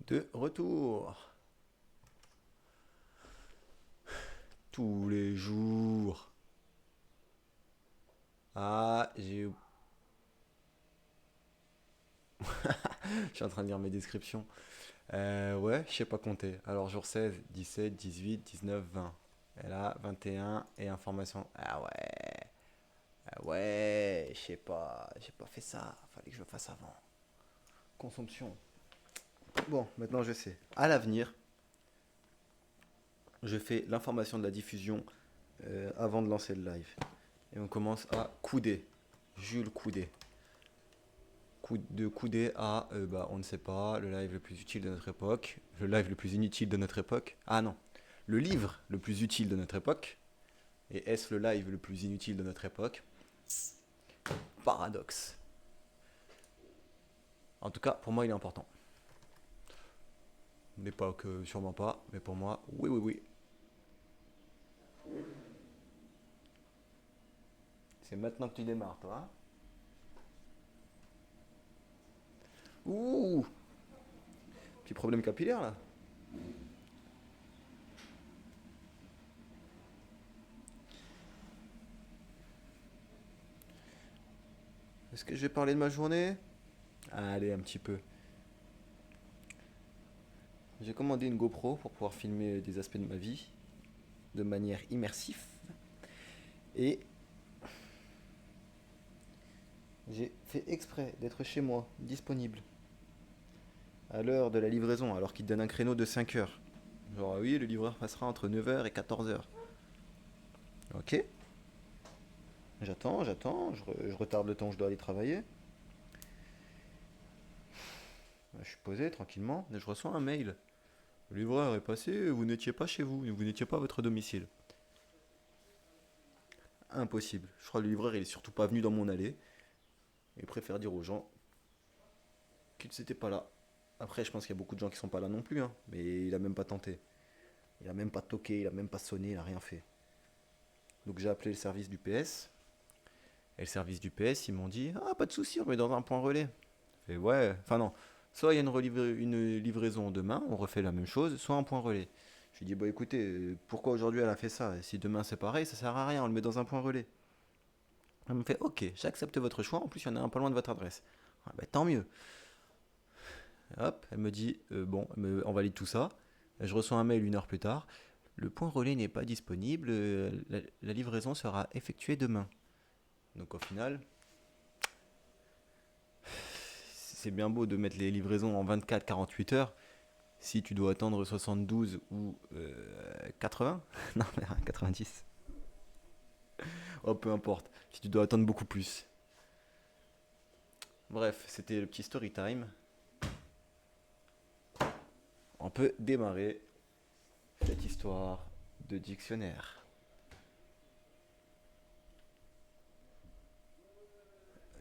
De retour. Tous les jours. Ah, je suis en train de lire mes descriptions. Ouais, je sais pas compter. Alors, jour 16, 17, 18, 19, 20. Et là, 21 et information. Ah ouais. Ah ouais, je sais pas. J'ai pas fait ça. Fallait que je le fasse avant. Consomption. Bon, maintenant je sais. À l'avenir, je fais l'information de la diffusion avant de lancer le live. Et on commence à Coudé. Jules Coudé. De Coudé à, bah, on ne sait pas, le live le plus utile de notre époque, le live le plus inutile de notre époque. Ah non, le livre le plus utile de notre époque. Et est-ce le live le plus inutile de notre époque? Paradoxe. En tout cas, pour moi, il est important. Mais pas que, sûrement pas, mais pour moi, oui, oui, oui. C'est maintenant que tu démarres, toi. Ouh, petit problème capillaire là. Est-ce que je vais parler de ma journée? Allez, un petit peu. J'ai commandé une GoPro pour pouvoir filmer des aspects de ma vie de manière immersive. Et j'ai fait exprès d'être chez moi, disponible, à l'heure de la livraison, alors qu'il donne un créneau de 5 heures. Genre, oui, le livreur passera entre 9 heures et 14 heures. Ok, j'attends, je retarde le temps où je dois aller travailler. Je suis posé tranquillement, et je reçois un mail. Le livreur est passé, vous n'étiez pas chez vous, vous n'étiez pas à votre domicile. Impossible. Je crois que le livreur il est surtout pas venu dans mon allée. Il préfère dire aux gens qu'il n'était pas là. Après, je pense qu'il y a beaucoup de gens qui sont pas là non plus, hein, mais il a même pas tenté. Il a même pas toqué, il a même pas sonné, il a rien fait. Donc j'ai appelé le service du PS. Et le service du PS, ils m'ont dit ah, pas de souci, on met dans un point relais. Et ouais, enfin non. Soit il y a une livraison demain, on refait la même chose, soit un point relais. Je lui ai dit bah écoutez, pourquoi aujourd'hui elle a fait ça? Si demain c'est pareil, ça sert à rien, on le met dans un point relais. Elle me fait ok, j'accepte votre choix, en plus il y en a un pas loin de votre adresse. Ah, bah, tant mieux. Hop, elle me dit bon, on valide tout ça. Je reçois un mail une heure plus tard. Le point relais n'est pas disponible, la livraison sera effectuée demain. Donc au final, c'est bien beau de mettre les livraisons en 24-48 heures. Si tu dois attendre 72 ou 80, non, 90, oh, peu importe. Si tu dois attendre beaucoup plus. Bref, c'était le petit story time. On peut démarrer cette histoire de dictionnaire.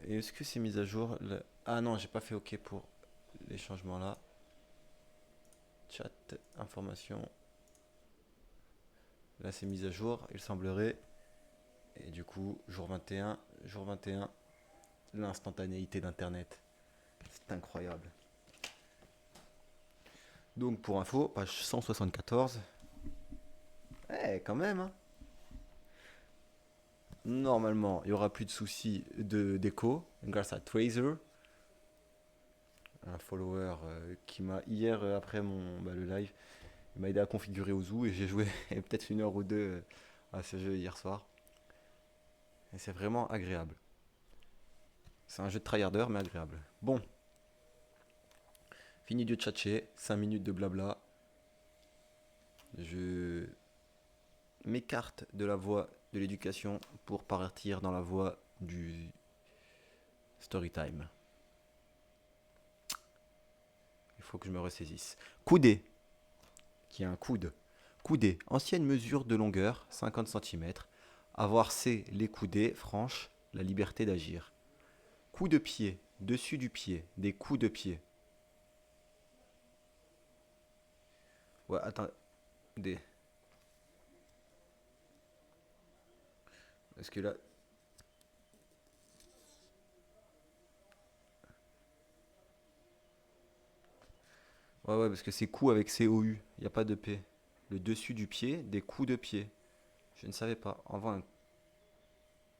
Et est-ce que c'est mis à jour Ah non, j'ai pas fait OK pour les changements là. Chat, information. Là, c'est mis à jour, il semblerait. Et du coup, jour 21, l'instantanéité d'Internet. C'est incroyable. Donc, pour info, page 174. Quand même, hein. Normalement, il n'y aura plus de soucis d'écho grâce à Tracer, un follower qui m'a hier après le live, il m'a aidé à configurer Ozu et j'ai joué peut-être une heure ou deux à ce jeu hier soir. Et c'est vraiment agréable. C'est un jeu de tryharder mais agréable. Bon, fini de tchatcher, 5 minutes de blabla. Je m'écarte de la voie de l'éducation pour partir dans la voie du story time. Il faut que je me ressaisisse. Coudé, qui est un coude. Coudé, ancienne mesure de longueur, 50 cm. Avoir c'est les coudées franches, la liberté d'agir. Coup de pied, dessus du pied, des coups de pied. Ouais, attends, des. Parce que là. Ouais, ouais, parce que c'est cou avec C-O-U. Il n'y a pas de P. Le dessus du pied, des coups de pied. Je ne savais pas. Envoie un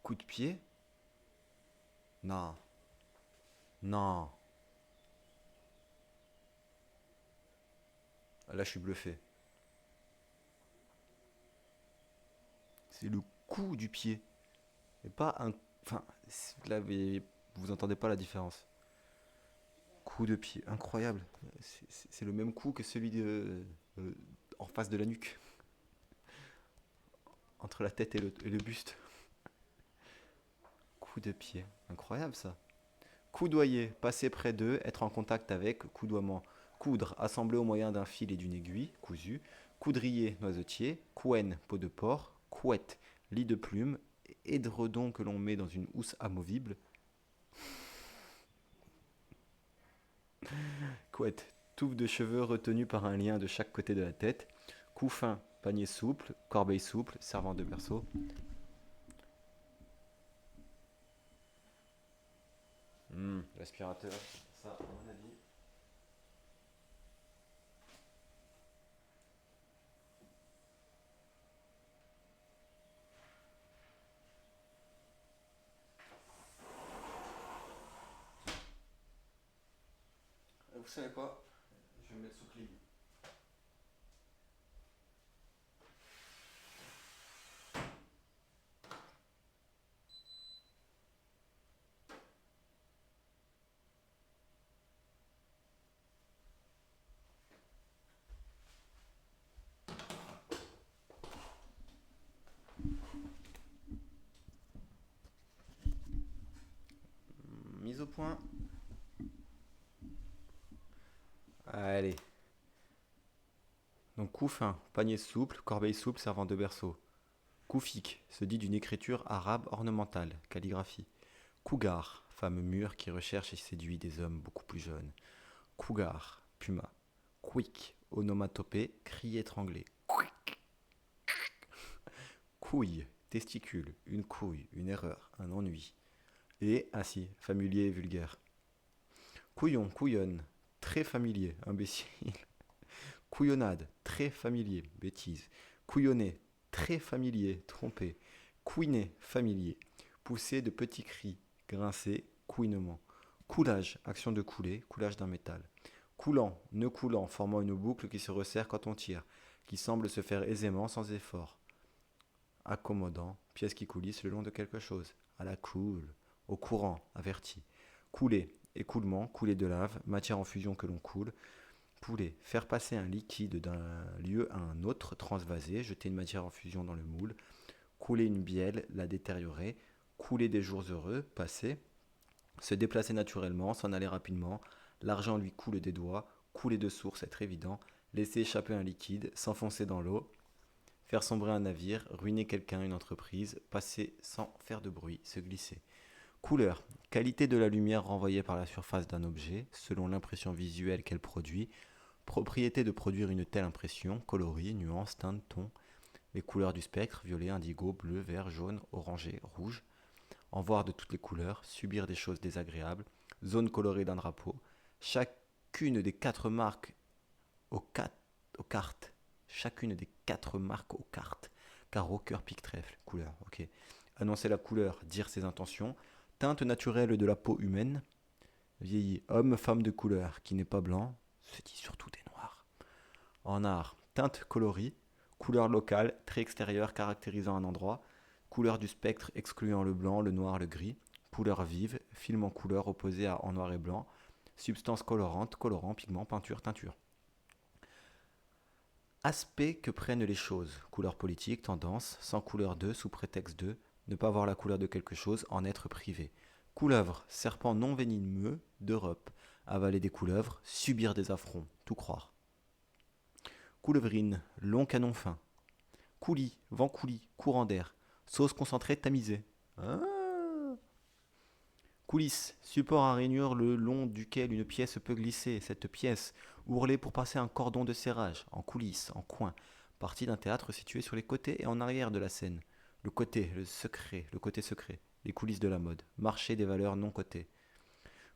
coup de pied? Non. Non. Là, je suis bluffé. C'est le coup du pied. Et pas un. Enfin, là, vous entendez pas la différence. Coup de pied. Incroyable. C'est le même coup que celui euh, en face de la nuque. Entre la tête et le buste. Coup de pied. Incroyable ça. Coudoyer, passer près d'eux, être en contact avec, coudoiement. Coudre, assembler au moyen d'un fil et d'une aiguille, cousu. Coudrier, noisetier. Couenne, peau de porc. Couette, lit de plumes. Édredon que l'on met dans une housse amovible. Couette, touffe de cheveux retenue par un lien de chaque côté de la tête. Couffin, panier souple. Corbeille souple, servant de berceau. L'aspirateur, ça, à mon avis. Vous savez quoi? Je vais me mettre sous clim. Mise au point. Allez. Donc couffin, panier souple, corbeille souple servant de berceau. Koufik se dit d'une écriture arabe ornementale, calligraphie. Cougar, femme mûre qui recherche et séduit des hommes beaucoup plus jeunes. Cougar, puma. Quick, onomatopée, cri étranglé. Couille, testicule, une couille, une erreur, un ennui. Et, ainsi, familier et vulgaire. Couillon, couillonne, très familier, imbécile. Couillonnade, très familier, bêtise. Couillonner, très familier, trompé. Couiner, familier. Pousser de petits cris, grincer, couinement. Coulage, action de couler, coulage d'un métal. Coulant, nœud coulant, formant une boucle qui se resserre quand on tire, qui semble se faire aisément sans effort. Accommodant, pièce qui coulisse le long de quelque chose. À la cool, au courant, averti. Couler, écoulement, couler de lave, matière en fusion que l'on coule. Poulet, faire passer un liquide d'un lieu à un autre, transvaser, jeter une matière en fusion dans le moule, couler une bielle, la détériorer, couler des jours heureux, passer, se déplacer naturellement, s'en aller rapidement, l'argent lui coule des doigts, couler de source, être évident, laisser échapper un liquide, s'enfoncer dans l'eau, faire sombrer un navire, ruiner quelqu'un, une entreprise, passer sans faire de bruit, se glisser. Couleur, qualité de la lumière renvoyée par la surface d'un objet, selon l'impression visuelle qu'elle produit, propriété de produire une telle impression, coloris, nuances, teintes, tons, les couleurs du spectre, violet, indigo, bleu, vert, jaune, orangé, rouge, en voir de toutes les couleurs, subir des choses désagréables, zone colorée d'un drapeau, chacune des quatre marques aux cartes, chacune des quatre marques aux cartes, carreau, cœur, pique, trèfle, couleur, ok. Annoncer la couleur, dire ses intentions, teinte naturelle de la peau humaine, vieilli, homme, femme de couleur, qui n'est pas blanc, se dit surtout des noirs. En art, teinte coloris, couleur locale, trait extérieur caractérisant un endroit, couleur du spectre excluant le blanc, le noir, le gris, couleur vive, film en couleur opposé à en noir et blanc, substance colorante, colorant, pigment, peinture, teinture. Aspect que prennent les choses, couleur politique, tendance, sans couleur de, sous prétexte de, ne pas voir la couleur de quelque chose, en être privé. Couleuvre, serpent non venimeux d'Europe, avaler des couleuvres, subir des affronts, tout croire. Coulevrine, long canon fin. Coulis, vent coulis, courant d'air. Sauce concentrée tamisée. Ah. Coulisse, support à rainure le long duquel une pièce peut glisser. Cette pièce, ourlée pour passer un cordon de serrage, en coulisses, en coin. Partie d'un théâtre situé sur les côtés et en arrière de la scène. Le côté, le secret, le côté secret. Les coulisses de la mode. Marché des valeurs non cotées.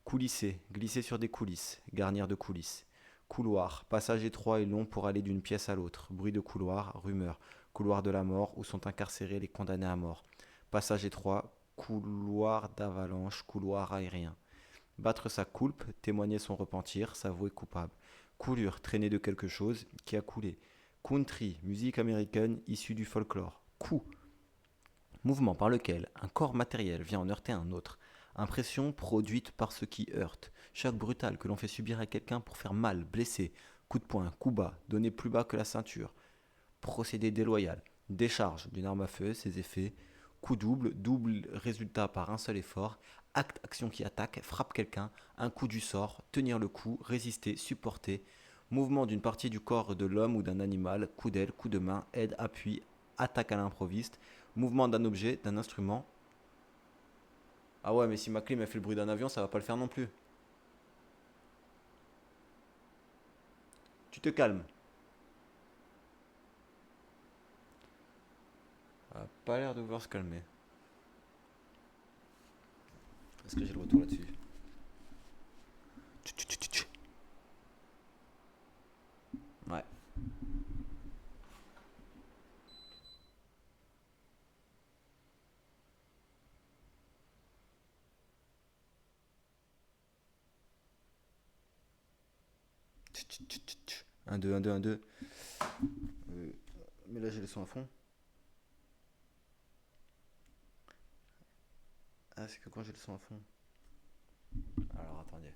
Coulisser, glisser sur des coulisses. Garnir de coulisses. Couloir, passage étroit et long pour aller d'une pièce à l'autre. Bruit de couloir, rumeur. Couloir de la mort où sont incarcérés les condamnés à mort. Passage étroit, couloir d'avalanche, couloir aérien. Battre sa coulpe, témoigner son repentir, s'avouer coupable. Coulure, traîner de quelque chose qui a coulé. Country, musique américaine issue du folklore. Coup, mouvement par lequel un corps matériel vient en heurter un autre. Impression produite par ce qui heurte. Choc brutal que l'on fait subir à quelqu'un pour faire mal, blesser. Coup de poing, coup bas, donner plus bas que la ceinture. Procédé déloyal. Décharge d'une arme à feu, ses effets. Coup double, double résultat par un seul effort. Acte, action qui attaque, frappe quelqu'un. Un coup du sort, tenir le coup, résister, supporter. Mouvement d'une partie du corps de l'homme ou d'un animal. Coup d'aile, coup de main, aide, appui, attaque à l'improviste. Mouvement d'un objet, d'un instrument. Ah ouais, mais si ma clim a fait le bruit d'un avion, ça va pas le faire non plus. Tu te calmes. Ça a pas l'air de vouloir se calmer. Est-ce que j'ai le retour là-dessus? Ouais. Un 2 un 2 un 2. Mais là j'ai le son à fond. Ah, c'est que quand j'ai le son à fond. Alors attendez.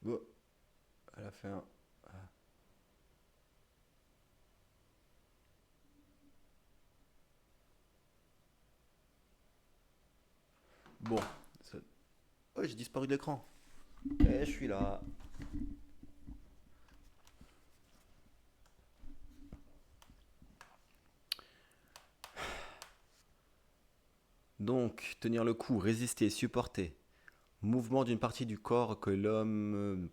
Bon, elle a fait un. Bon. ça- Oh, j'ai disparu de l'écran. Eh, je suis là. Donc, tenir le coup, résister, supporter. Mouvement d'une partie du corps que l'homme.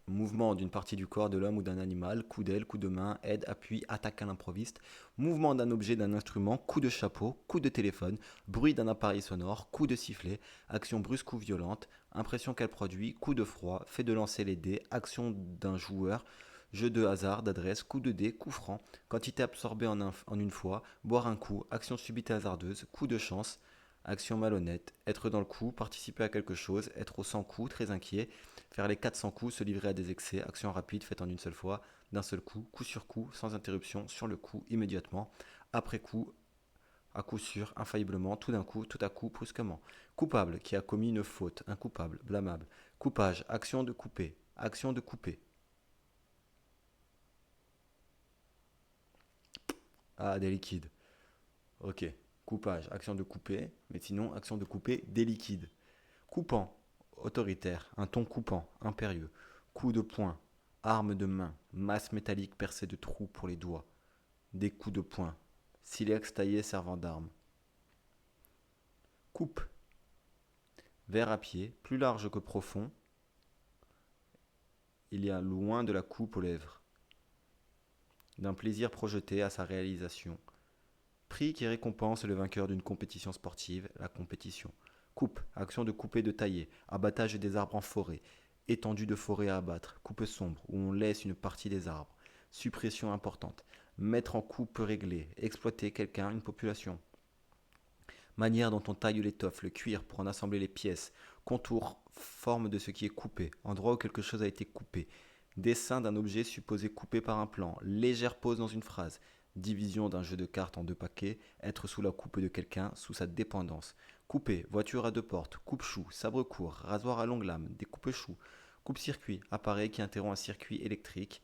Mouvement d'une partie du corps de l'homme ou d'un animal, coup d'aile, coup de main, aide, appui, attaque à l'improviste, mouvement d'un objet, d'un instrument, coup de chapeau, coup de téléphone, bruit d'un appareil sonore, coup de sifflet, action brusque ou violente, impression qu'elle produit, coup de froid, fait de lancer les dés, action d'un joueur, jeu de hasard, d'adresse, coup de dés, coup franc, quantité absorbée en une fois, boire un coup, action subite et hasardeuse, coup de chance, action malhonnête, être dans le coup, participer à quelque chose, être au sans coup, très inquiet, faire les 400 coups, se livrer à des excès, action rapide faite en une seule fois, d'un seul coup sur coup, sans interruption, sur le coup, immédiatement, après coup, à coup sûr, infailliblement, tout d'un coup, tout à coup, brusquement. Coupable, qui a commis une faute, un coupable, blâmable. Coupage, action de couper. Ah, des liquides. Ok. Coupage, action de couper, mais sinon, action de couper des liquides. Coupant, autoritaire, un ton coupant, impérieux. Coup de poing, arme de main, masse métallique percée de trous pour les doigts. Des coups de poing, silex taillé servant d'arme. Coupe, verre à pied, plus large que profond, il y a loin de la coupe aux lèvres. D'un plaisir projeté à sa réalisation. Prix qui récompense le vainqueur d'une compétition sportive, la compétition. Coupe, action de couper, de tailler, abattage des arbres en forêt, étendue de forêt à abattre, coupe sombre, où on laisse une partie des arbres, suppression importante, mettre en coupe réglé, exploiter quelqu'un, une population. Manière dont on taille l'étoffe, le cuir pour en assembler les pièces, contour, forme de ce qui est coupé, endroit où quelque chose a été coupé, dessin d'un objet supposé coupé par un plan, légère pause dans une phrase, division d'un jeu de cartes en deux paquets, être sous la coupe de quelqu'un, sous sa dépendance, couper, voiture à deux portes, coupe-chou, sabre court, rasoir à longue lame, découpe-chou, coupe-circuit, appareil qui interrompt un circuit électrique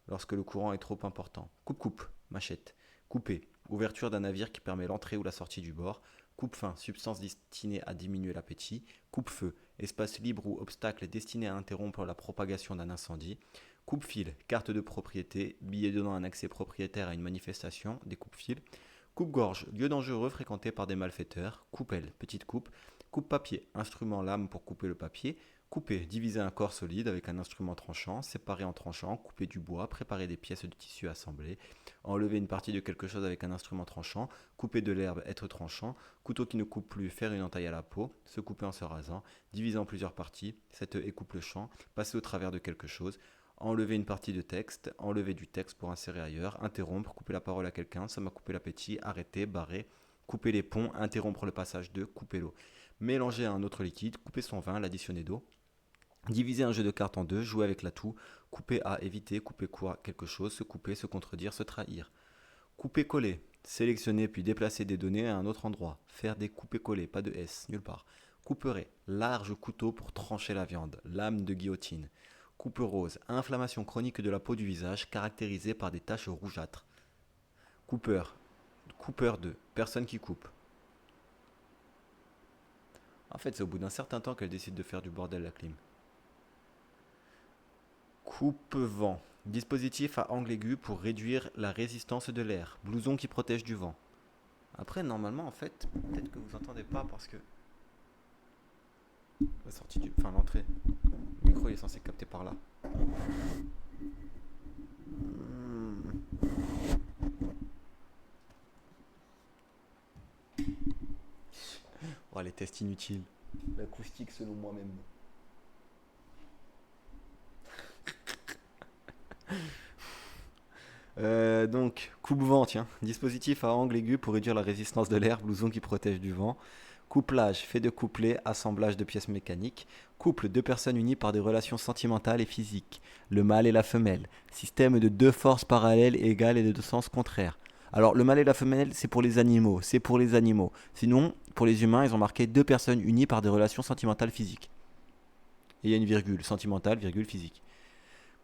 lorsque le courant est trop important, coupe-coupe, machette, couper, ouverture d'un navire qui permet l'entrée ou la sortie du bord, coupe-fin, substance destinée à diminuer l'appétit, coupe-feu, espace libre ou obstacle destiné à interrompre la propagation d'un incendie, coupe-fil, carte de propriété, billet donnant un accès propriétaire à une manifestation, des coupe-fils, coupe-gorge, lieu dangereux fréquenté par des malfaiteurs, coupe-aile, petite coupe, coupe-papier, instrument lame pour couper le papier, Couper, diviser un corps solide avec un instrument tranchant, séparer en tranchant, couper du bois, préparer des pièces de tissu assemblées, enlever une partie de quelque chose avec un instrument tranchant, couper de l'herbe, être tranchant, couteau qui ne coupe plus, faire une entaille à la peau, se couper en se rasant, diviser en plusieurs parties, cette écoupe le champ, passer au travers de quelque chose, enlever une partie de texte, enlever du texte pour insérer ailleurs, interrompre, couper la parole à quelqu'un, ça m'a coupé l'appétit, arrêter, barrer, couper les ponts, interrompre le passage de, couper l'eau. Mélanger un autre liquide, couper son vin, l'additionner d'eau. Diviser un jeu de cartes en deux, jouer avec l'atout, couper à éviter, couper quoi, quelque chose, se couper, se contredire, se trahir. Couper-coller, sélectionner puis déplacer des données à un autre endroit, faire des couper-coller, pas de S, nulle part. Couperet, large couteau pour trancher la viande, lame de guillotine. Coupe rose, inflammation chronique de la peau du visage caractérisée par des taches rougeâtres. Coupeur, coupeur de, personne qui coupe. En fait, c'est au bout d'un certain temps qu'elle décide de faire du bordel la clim. Coupe-vent. Dispositif à angle aigu pour réduire la résistance de l'air. Blouson qui protège du vent. Après, normalement, en fait, peut-être que vous entendez pas parce que la sortie du, enfin l'entrée, le micro il est censé capter par là. Oh, les tests inutiles. L'acoustique selon moi-même. Donc, coupe-vent, tiens. Dispositif à angle aigu pour réduire la résistance de l'air, blouson qui protège du vent. Couplage, fait de couplets, assemblage de pièces mécaniques. Couple, deux personnes unies par des relations sentimentales et physiques. Le mâle et la femelle. Système de deux forces parallèles égales et de deux sens contraires. Alors, le mâle et la femelle, c'est pour les animaux. C'est pour les animaux. Sinon, pour les humains, ils ont marqué deux personnes unies par des relations sentimentales physiques. Et il y a une virgule, sentimentale, virgule, physique.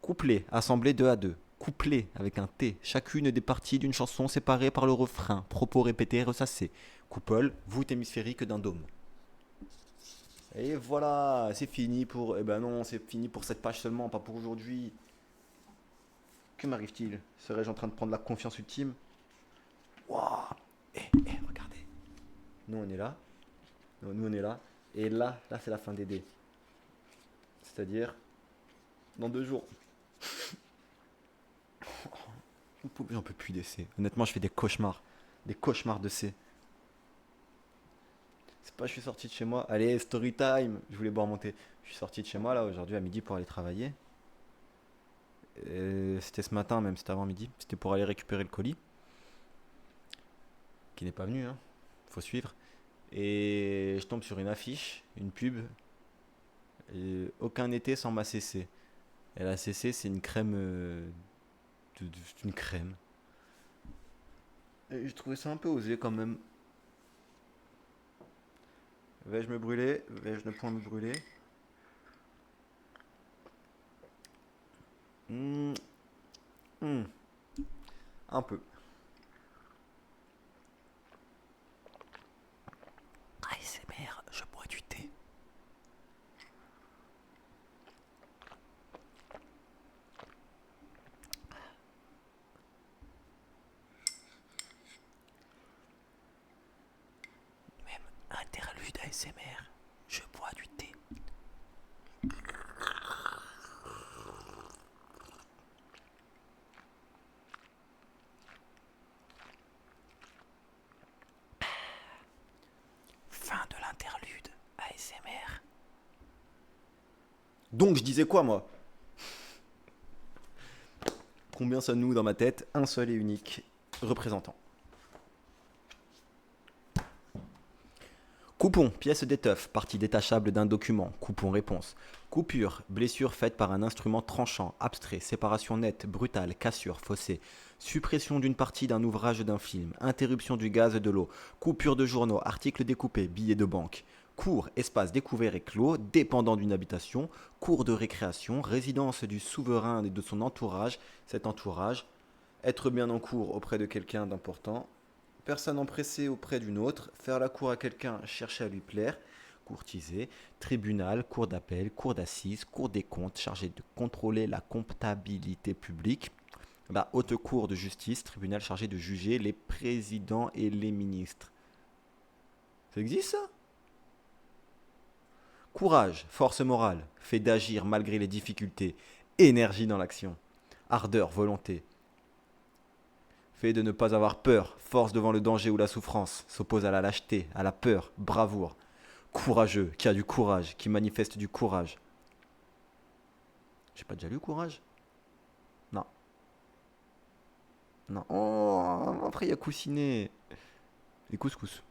Couplet, assemblé deux à deux. Couplet avec un T, chacune des parties d'une chanson séparée par le refrain, propos répétés ressassés. Coupole, voûte hémisphérique d'un dôme. Et voilà, c'est fini pour. Eh ben non, c'est fini pour cette page seulement, pas pour aujourd'hui. Que m'arrive-t-il? Serais-je en train de prendre la confiance ultime? Waouh! Regardez. Nous on est là. Non, nous on est là. Et là c'est la fin des dés. C'est-à-dire dans 2 jours. J'en peux plus d'essais. Honnêtement, je fais des cauchemars. Des cauchemars de C. C'est pas je suis sorti de chez moi. Allez, story time. Je voulais boire mon thé. Je suis sorti de chez moi là aujourd'hui à midi pour aller travailler. C'était ce matin même, c'était avant midi. C'était pour aller récupérer le colis. Qui n'est pas venu, hein. Faut suivre. Et je tombe sur une affiche, une pub. Et aucun été sans ma CC. Et la CC, c'est une crème. Une crème. Et je trouvais ça un peu osé quand même. Vais-je me brûler? Vais-je ne point me brûler? Hmm, hmm, un peu. ASMR, je bois du thé. Même interlude ASMR, je bois du thé. Fin de l'interlude ASMR. Donc je disais quoi moi? Combien sommes-nous dans ma tête? Un seul et unique représentant. Coupon, pièce d'étoffe, partie détachable d'un document. Coupon, réponse. Coupure, blessure faite par un instrument tranchant, abstrait, séparation nette, brutale, cassure, fossé. Suppression d'une partie d'un ouvrage d'un film, interruption du gaz et de l'eau, coupure de journaux, articles découpés, billets de banque. Cours, espace découvert et clos, dépendant d'une habitation, cours de récréation, résidence du souverain et de son entourage, cet entourage, être bien en cours auprès de quelqu'un d'important, personne empressée auprès d'une autre, faire la cour à quelqu'un, chercher à lui plaire, courtiser, tribunal, cour d'appel, cour d'assises, cour des comptes, chargé de contrôler la comptabilité publique, haute cour de justice, tribunal chargé de juger les présidents et les ministres. Ça existe ça? Courage, force morale, fait d'agir malgré les difficultés, énergie dans l'action, ardeur, volonté, fait de ne pas avoir peur, force devant le danger ou la souffrance, s'oppose à la lâcheté, à la peur, bravoure, courageux, qui a du courage, qui manifeste du courage. J'ai pas déjà lu courage? Non, non. Oh, après il y a coussinet et couscous.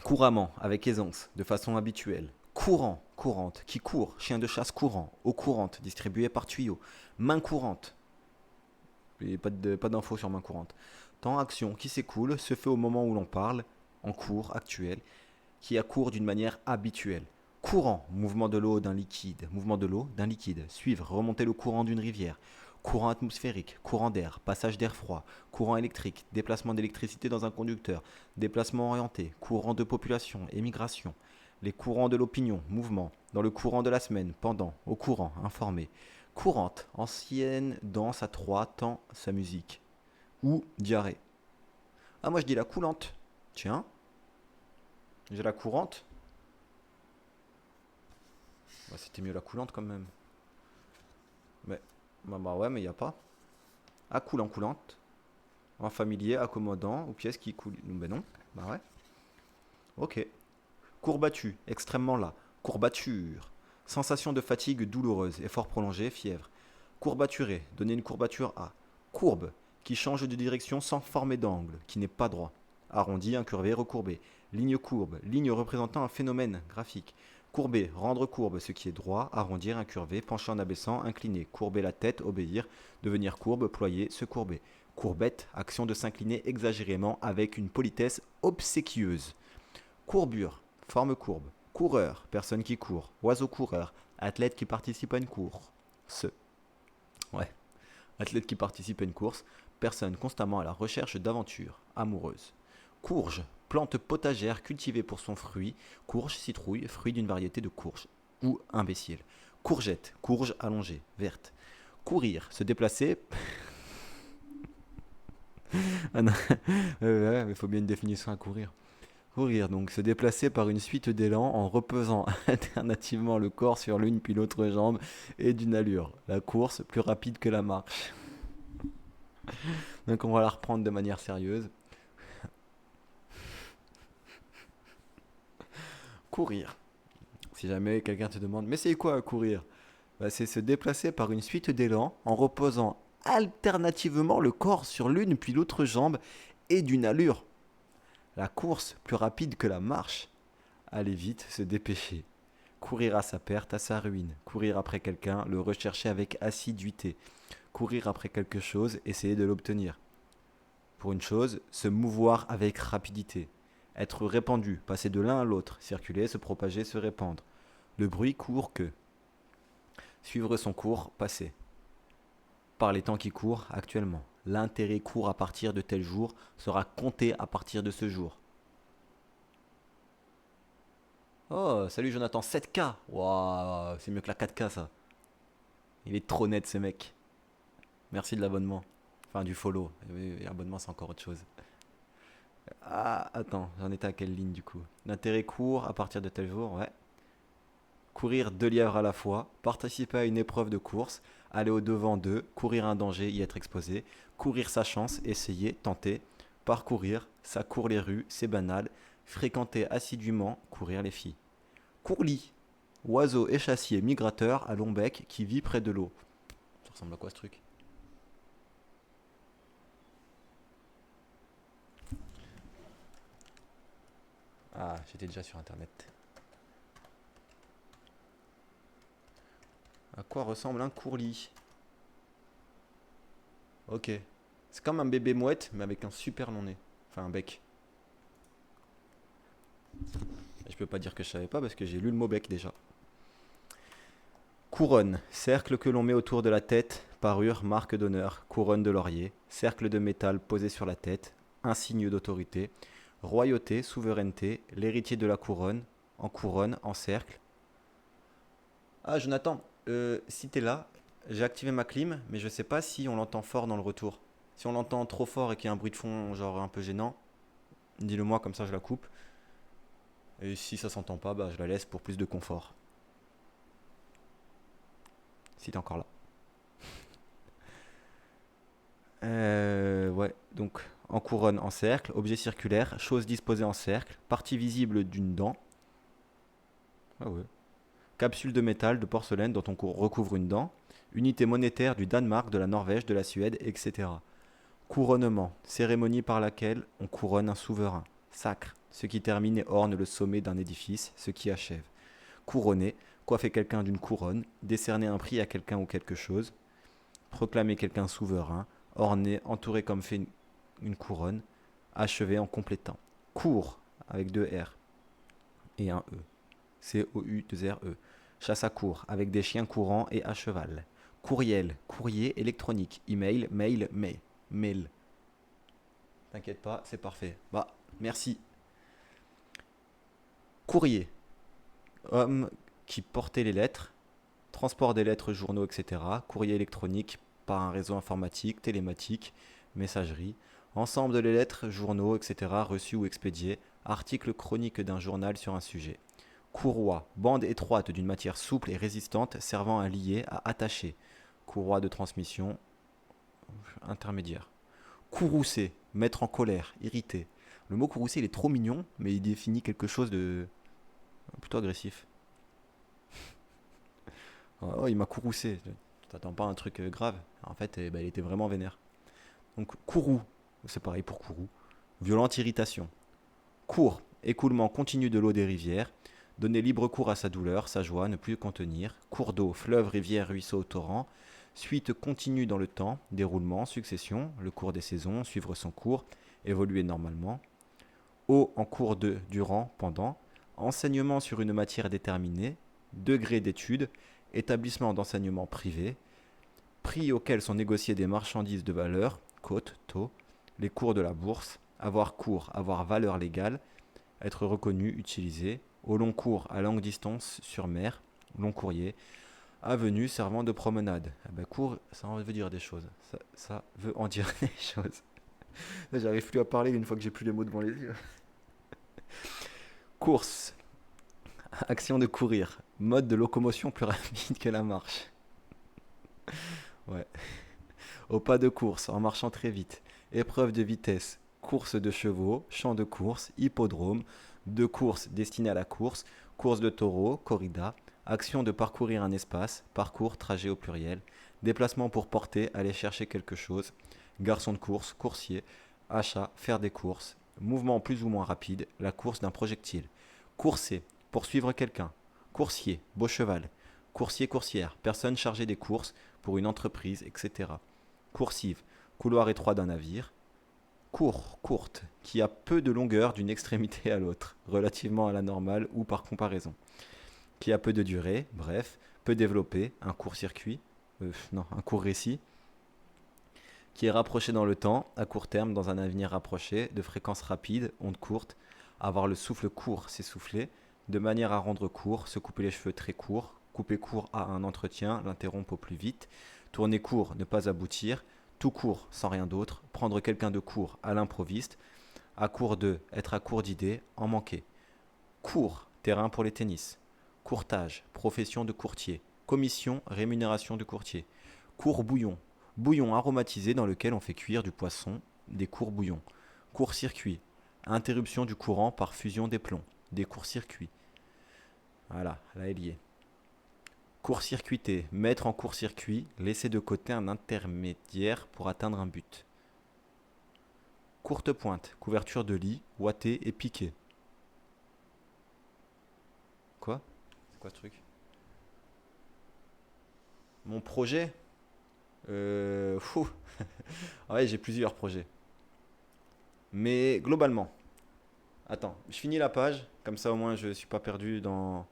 Couramment, avec aisance, de façon habituelle. Courant, courante, qui court, chien de chasse courant, eau courante, distribuée par tuyau. Main courante, et pas d'infos sur main courante. Temps action qui s'écoule, se fait au moment où l'on parle, en cours, actuel, qui accourt d'une manière habituelle. Courant, mouvement de l'eau d'un liquide, mouvement de l'eau d'un liquide. Suivre, remonter le courant d'une rivière. Courant atmosphérique, courant d'air, passage d'air froid, courant électrique, déplacement d'électricité dans un conducteur, déplacement orienté, courant de population, émigration. Les courants de l'opinion, mouvement, dans le courant de la semaine, pendant, au courant, informé. Courante, ancienne danse à trois temps sa musique. Ou diarrhée. Ah, moi je dis la coulante. Tiens, j'ai la courante. Bah, c'était mieux la coulante quand même. Mais, bah ouais, mais y a pas. À coulant, coulante. En familier, accommodant, ou pièce qui coule. Ben non, bah ouais. Ok. Courbattu, extrêmement là. Courbature. Sensation de fatigue douloureuse, effort prolongé, fièvre. Courbaturé, donner une courbature à. Courbe, qui change de direction sans former d'angle, qui n'est pas droit. Arrondi, incurvé, recourbé. Ligne courbe, ligne représentant un phénomène graphique. Courber, rendre courbe, ce qui est droit, arrondir, incurver, pencher en abaissant, incliner, courber la tête, obéir, devenir courbe, ployer, se courber. Courbette, action de s'incliner exagérément avec une politesse obséquieuse. Courbure, forme courbe. Coureur, personne qui court. Oiseau coureur, athlète qui participe à une course. Ce. Ouais, athlète qui participe à une course. Personne constamment à la recherche d'aventures. Amoureuse. Courge, plante potagère cultivée pour son fruit. Courge, citrouille, fruit d'une variété de courges. Ou imbécile. Courgette, courge allongée, verte. Courir, se déplacer. Ah non, ouais, mais il faut bien une définition à courir. Courir, donc se déplacer par une suite d'élan en reposant alternativement le corps sur l'une puis l'autre jambe et d'une allure. La course plus rapide que la marche. Donc on va la reprendre de manière sérieuse. Courir. Si jamais quelqu'un te demande, mais c'est quoi courir? Bah, c'est se déplacer par une suite d'élan en reposant alternativement le corps sur l'une puis l'autre jambe et d'une allure. La course plus rapide que la marche. Aller vite, se dépêcher. Courir à sa perte, à sa ruine. Courir après quelqu'un, le rechercher avec assiduité. Courir après quelque chose, essayer de l'obtenir. Pour une chose, se mouvoir avec rapidité. Être répandu, passer de l'un à l'autre, circuler, se propager, se répandre. Le bruit court que. Suivre son cours, passer. Par les temps qui courent, actuellement. L'intérêt court à partir de tel jour sera compté à partir de ce jour. Oh, salut Jonathan, 7K. Waouh, c'est mieux que la 4K ça. Il est trop net ce mec. Merci de l'abonnement. Enfin, du follow. Et l'abonnement, c'est encore autre chose. Ah, attends, j'en étais à quelle ligne du coup? L'intérêt court à partir de tel jour, ouais. Courir deux lièvres à la fois, participer à une épreuve de course, aller au-devant d'eux, courir un danger, y être exposé, courir sa chance, essayer, tenter, parcourir, ça court les rues, c'est banal, fréquenter assidûment, courir les filles. Courlis, oiseau échassier migrateur à long bec qui vit près de l'eau. Ça ressemble à quoi ce truc? Ah, j'étais déjà sur internet. À quoi ressemble un courlis? Ok. C'est comme un bébé mouette, mais avec un super long nez. Enfin, un bec. Je peux pas dire que je savais pas parce que j'ai lu le mot bec déjà. Couronne, cercle que l'on met autour de la tête, parure, marque d'honneur, couronne de laurier, cercle de métal posé sur la tête, un signe d'autorité, royauté, souveraineté, l'héritier de la couronne, en cercle. Ah, Jonathan, si t'es là, j'ai activé ma clim, mais je sais pas si on l'entend fort dans le retour. Si on l'entend trop fort et qu'il y a un bruit de fond, genre un peu gênant, dis-le moi comme ça je la coupe. Et si ça s'entend pas, bah, je la laisse pour plus de confort. Si t'es encore là. Ouais, donc en couronne, en cercle, objet circulaire, chose disposée en cercle, partie visible d'une dent. Ah ouais. Capsule de métal, de porcelaine dont on recouvre une dent. Unité monétaire du Danemark, de la Norvège, de la Suède, etc. Couronnement, cérémonie par laquelle on couronne un souverain. Sacre, ce qui termine et orne le sommet d'un édifice, ce qui achève. Couronner, coiffer quelqu'un d'une couronne, décerner un prix à quelqu'un ou quelque chose, proclamer quelqu'un souverain, orner, entourer comme fait une couronne, achever en complétant. Cour, avec deux R et un E. C-O-U-2-R-E. Chasse à cour, avec des chiens courants et à cheval. Courriel, courrier électronique. Email, mail, mail. T'inquiète pas, c'est parfait. Bah, merci. Courrier, homme qui portait les lettres, transport des lettres, journaux, etc. Courrier électronique par un réseau informatique, télématique, messagerie. Ensemble de les lettres, journaux, etc. reçus ou expédiés. Article chronique d'un journal sur un sujet. Courroie, bande étroite d'une matière souple et résistante servant à lier, à attacher. Courroie de transmission intermédiaire. Courroucer, mettre en colère, irriter. Le mot courroucer, il est trop mignon, mais il définit quelque chose de plutôt agressif. Oh, il m'a courroucé. T'attends pas un truc grave. En fait, bah, il était vraiment vénère. Donc, courroux, c'est pareil pour courroux. Violente irritation. Cours, écoulement continu de l'eau des rivières. Donner libre cours à sa douleur, sa joie, ne plus contenir. Cours d'eau, fleuve, rivière, ruisseau, torrent. Suite continue dans le temps, déroulement, succession, le cours des saisons, suivre son cours, évoluer normalement. Eau en cours de, durant, pendant. Enseignement sur une matière déterminée. Degré d'étude. Établissement d'enseignement privé. Prix auquel sont négociées des marchandises de valeur, cote, taux. Les cours de la bourse. Avoir cours, avoir valeur légale. Être reconnu, utilisé. Au long cours, à longue distance, sur mer. Long courrier. Avenue servant de promenade. Ah ben, cours, ça veut dire des choses. Ça veut en dire des choses. Là, j'arrive plus à parler une fois que j'ai plus les mots devant les yeux. Course. Action de courir. Mode de locomotion plus rapide que la marche. Ouais. Au pas de course, en marchant très vite. Épreuve de vitesse. Course de chevaux. Champ de course. Hippodrome. De course destinée à la course. Course de taureau. Corrida. Action de parcourir un espace. Parcours, trajet au pluriel. Déplacement pour porter, aller chercher quelque chose. Garçon de course. Coursier. Achat. Faire des courses. Mouvement plus ou moins rapide. La course d'un projectile. Courser. Poursuivre quelqu'un. Coursier. Beau cheval. Coursier, coursière. Personne chargée des courses pour une entreprise, etc. Coursive. Couloir étroit d'un navire. Court, courte, qui a peu de longueur d'une extrémité à l'autre, relativement à la normale ou par comparaison. Qui a peu de durée, bref, peu développé, un court-circuit, non, un court récit, qui est rapproché dans le temps, à court terme, dans un avenir rapproché, de fréquence rapide, onde courte, avoir le souffle court, s'essouffler, de manière à rendre court, se couper les cheveux très courts, couper court à un entretien, l'interrompre au plus vite, tourner court, ne pas aboutir, tout court, sans rien d'autre, prendre quelqu'un de court à l'improviste, à court de, être à court d'idées, en manquer. Court, terrain pour les tennis. Courtage, profession de courtier. Commission, rémunération du courtier. Court bouillon, bouillon aromatisé dans lequel on fait cuire du poisson, des courts bouillons. Court-circuit, interruption du courant par fusion des plombs, des courts-circuits. Voilà, là elle y est. Court-circuiter, mettre en court-circuit, laisser de côté un intermédiaire pour atteindre un but. Courte pointe, couverture de lit, ouaté et piqué. Quoi? C'est quoi ce truc? Mon projet. Fou. Ouais, j'ai plusieurs projets. Mais globalement, attends, je finis la page, comme ça au moins je suis pas perdu dans.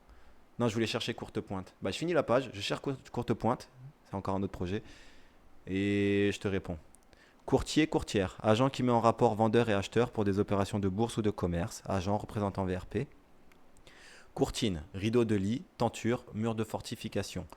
Non, je voulais chercher courte pointe. Bah, je finis la page, je cherche courte pointe, c'est encore un autre projet, et je te réponds. Courtier, courtière, agent qui met en rapport vendeur et acheteur pour des opérations de bourse ou de commerce, agent représentant VRP. Courtine, rideau de lit, tenture, mur de fortification.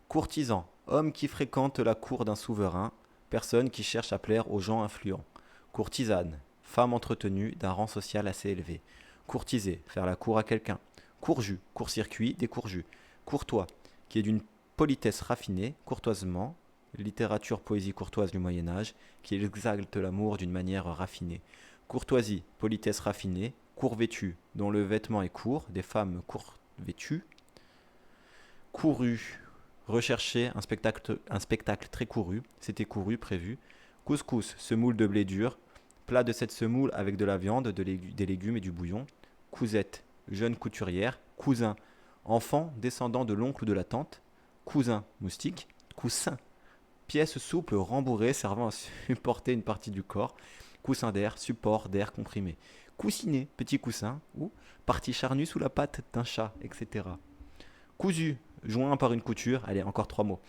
Courtisan, homme qui fréquente la cour d'un souverain, personne qui cherche à plaire aux gens influents. Courtisane, femme entretenue d'un rang social assez élevé. courtiser, faire la cour à quelqu'un. Courju, court-circuit, décourju. Courtois, qui est d'une politesse raffinée, courtoisement, littérature, poésie courtoise du Moyen Âge, qui exalte l'amour d'une manière raffinée. Courtoisie, politesse raffinée, court vêtu, dont le vêtement est court, des femmes court vêtues. Couru, rechercher un spectacle très couru, c'était couru, prévu. Couscous, semoule de blé dur, plat de cette semoule avec de la viande, des légumes et du bouillon. Cousette, jeune couturière. Cousin, enfant descendant de l'oncle ou de la tante. Cousin, moustique. Coussin, pièce souple rembourrée servant à supporter une partie du corps. Coussin d'air, support d'air comprimé. Coussinet, petit coussin, ou partie charnue sous la patte d'un chat, etc. Cousu, joint par une couture. Allez, encore 3 mots.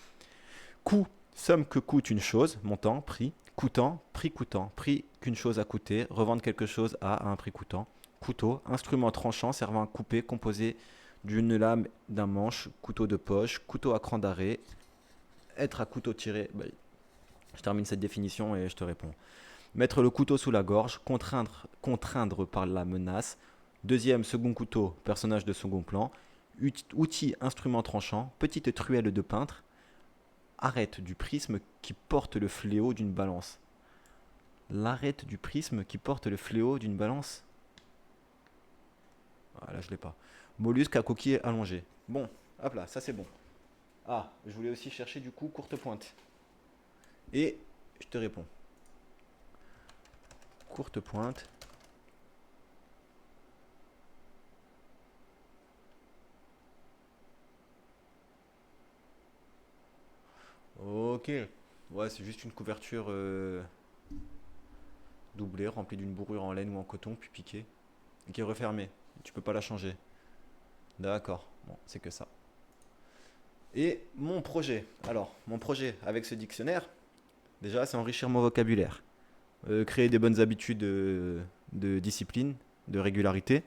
Coût, somme que coûte une chose, montant, prix. Coûtant, prix qu'une chose a coûté, revendre quelque chose à un prix coûtant. Couteau, instrument tranchant servant à couper, composé d'une lame, d'un manche, couteau de poche, couteau à cran d'arrêt, être à couteau tiré. Je termine cette définition et je te réponds. Mettre le couteau sous la gorge, contraindre par la menace. Deuxième, second couteau, personnage de second plan. Outil, instrument tranchant, petite truelle de peintre. Arête du prisme qui porte le fléau d'une balance. L'arête du prisme qui porte le fléau d'une balance. Ah là, je l'ai pas. Mollusque à coquille allongé. Bon, hop là, ça c'est bon. Ah, je voulais aussi chercher du coup courte pointe. Et je te réponds. Courte pointe. Ok. Ouais, c'est juste une couverture doublée, remplie d'une bourrure en laine ou en coton, puis piquée, et qui est refermée. Tu peux pas la changer. D'accord. Bon, c'est que ça. Et mon projet. Alors, mon projet avec ce dictionnaire, déjà, c'est enrichir mon vocabulaire. Créer des bonnes habitudes de discipline, de régularité.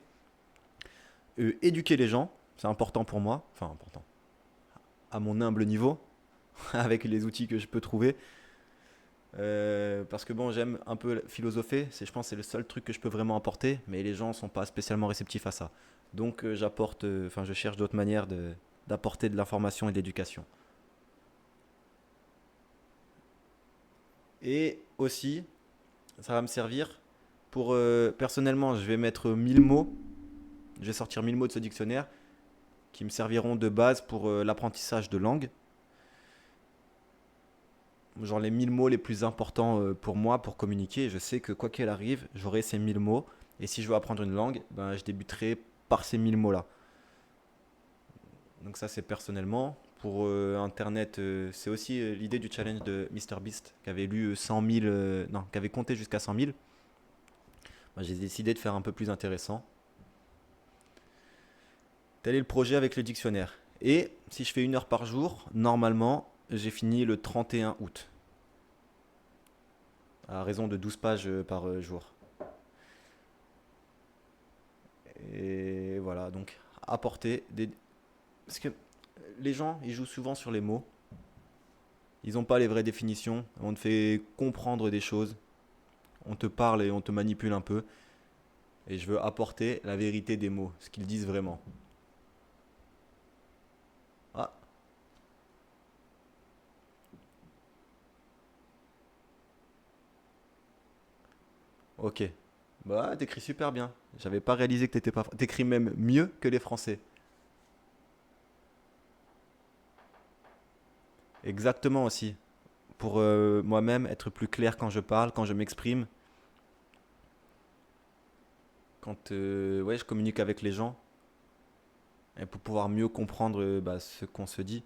Éduquer les gens, c'est important pour moi. Enfin, important. À mon humble niveau, avec les outils que je peux trouver. Parce que bon, j'aime un peu philosopher, je pense que c'est le seul truc que je peux vraiment apporter, mais les gens ne sont pas spécialement réceptifs à ça. Donc je cherche d'autres manières d'apporter de l'information et de l'éducation. Et aussi, ça va me servir pour, personnellement, je vais mettre 1000 mots, je vais sortir 1000 mots de ce dictionnaire qui me serviront de base pour l'apprentissage de langue. Genre les 1000 mots les plus importants pour moi pour communiquer. Je sais que quoi qu'il arrive, j'aurai ces 1000 mots. Et si je veux apprendre une langue, ben, je débuterai par ces 1000 mots-là. Donc ça c'est personnellement. Pour Internet, c'est aussi l'idée du challenge de MrBeast qui avait lu 100 000, non, qui avait compté jusqu'à 100 000. Ben, j'ai décidé de faire un peu plus intéressant. Tel est le projet avec le dictionnaire. Et si je fais 1 heure par jour, normalement, j'ai fini le 31 août. À raison de 12 pages par jour. Et voilà, donc apporter des... Parce que les gens, ils jouent souvent sur les mots. Ils n'ont pas les vraies définitions. On te fait comprendre des choses. On te parle et on te manipule un peu. Et je veux apporter la vérité des mots, ce qu'ils disent vraiment. Ah, ok. Bah, t'écris super bien. J'avais pas réalisé que t'étais pas... T'écris même mieux que les Français. Exactement aussi. Pour moi-même être plus clair quand je parle, quand je m'exprime, quand ouais, je communique avec les gens, et pour pouvoir mieux comprendre ce qu'on se dit.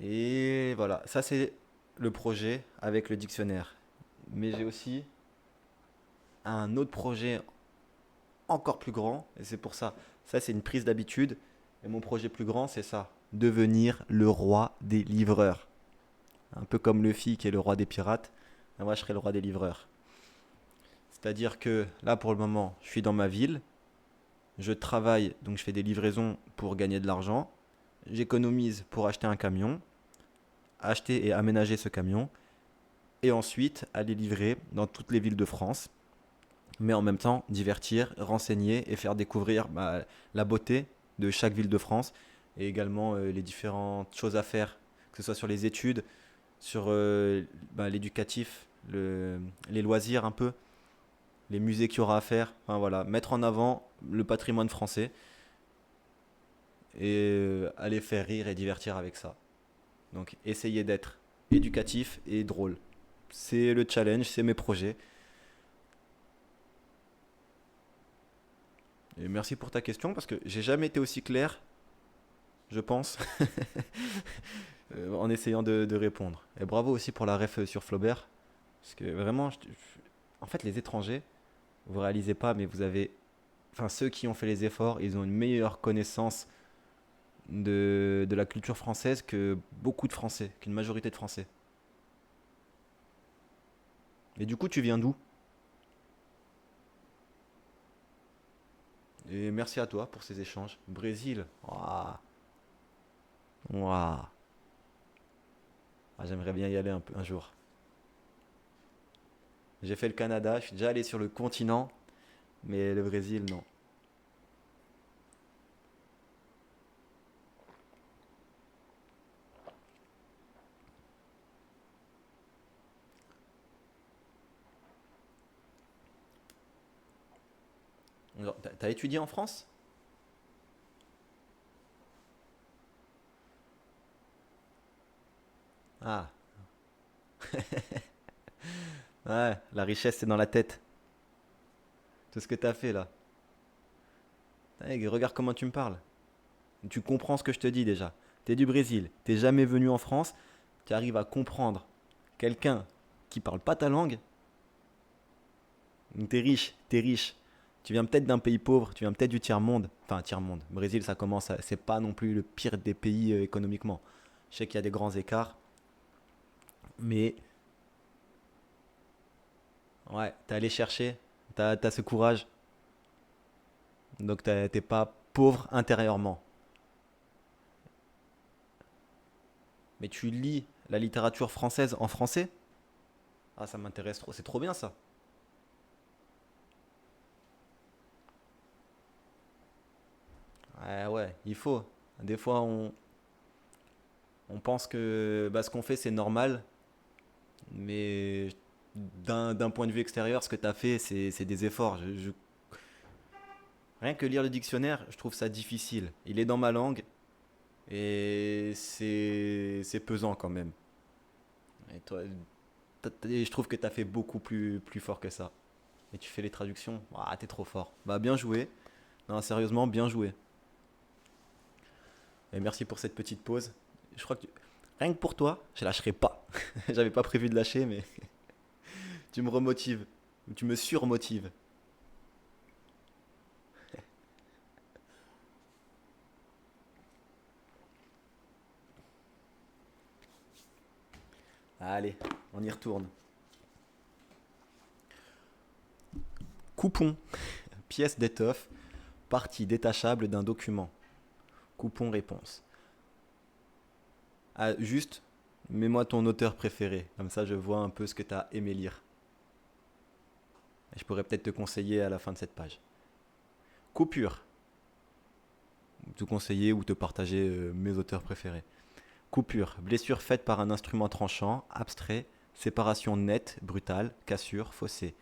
Et voilà, ça c'est le projet avec le dictionnaire. Mais j'ai aussi un autre projet encore plus grand, et c'est pour ça, ça c'est une prise d'habitude, et mon projet plus grand c'est ça, devenir le roi des livreurs. Un peu comme Luffy qui est le roi des pirates, et moi je serai le roi des livreurs. C'est-à-dire que là pour le moment, je suis dans ma ville, je travaille, donc je fais des livraisons pour gagner de l'argent, j'économise pour acheter un camion, acheter et aménager ce camion, et ensuite aller livrer dans toutes les villes de France. mais en même temps divertir, renseigner et faire découvrir la beauté de chaque ville de France et également les différentes choses à faire, que ce soit sur les études, sur l'éducatif, les loisirs un peu, les musées qu'il y aura à faire. Enfin voilà, mettre en avant le patrimoine français et aller faire rire et divertir avec ça. Donc essayer d'être éducatif et drôle. C'est le challenge, c'est mes projets. Et merci pour ta question parce que j'ai jamais été aussi clair, je pense, en essayant de répondre. Et bravo aussi pour la ref sur Flaubert. Parce que vraiment, en fait, les étrangers, vous réalisez pas, mais vous avez. Enfin, ceux qui ont fait les efforts, ils ont une meilleure connaissance de la culture française que beaucoup de Français, qu'une majorité de Français. Et du coup, tu viens d'où? Et merci à toi pour ces échanges. Brésil. Ouah. Ouah. Ah, j'aimerais bien y aller un jour. J'ai fait le Canada, je suis déjà allé sur le continent, mais le Brésil, non. Alors, t'as étudié en France? Ah, ouais, la richesse c'est dans la tête. Tout ce que t'as fait là. Hey, regarde comment tu me parles. Tu comprends ce que je te dis déjà. T'es du Brésil, t'es jamais venu en France, tu arrives à comprendre quelqu'un qui parle pas ta langue. Donc t'es riche, t'es riche. Tu viens peut-être d'un pays pauvre, tu viens peut-être du tiers-monde. Enfin, tiers-monde. Brésil, ça commence c'est pas non plus le pire des pays économiquement. Je sais qu'il y a des grands écarts, mais ouais, t'es allé chercher, t'as ce courage, donc t'es pas pauvre intérieurement. Mais tu lis la littérature française en français? Ah, ça m'intéresse trop, c'est trop bien ça. Ouais, ouais, il faut. Des fois, on pense que ce qu'on fait, c'est normal, mais d'un point de vue extérieur, ce que tu as fait, c'est des efforts. Rien que lire le dictionnaire, je trouve ça difficile. Il est dans ma langue et c'est pesant quand même. Et toi, et je trouve que tu as fait beaucoup plus fort que ça. Et tu fais les traductions, ah, t'es trop fort. Bah, bien joué. Non, sérieusement, bien joué. Et merci pour cette petite pause. Je crois que rien que pour toi, je lâcherai pas. J'avais pas prévu de lâcher, mais tu me remotives. Tu me surmotives. Allez, on y retourne. Coupon, pièce d'étoffe, partie détachable d'un document. Coupon réponse. Ah, juste, mets-moi ton auteur préféré. Comme ça, je vois un peu ce que tu as aimé lire. Et je pourrais peut-être te conseiller à la fin de cette page. Coupure. Te conseiller ou te partager mes auteurs préférés. Coupure. Blessure faite par un instrument tranchant, abstrait, séparation nette, brutale, cassure, fossé.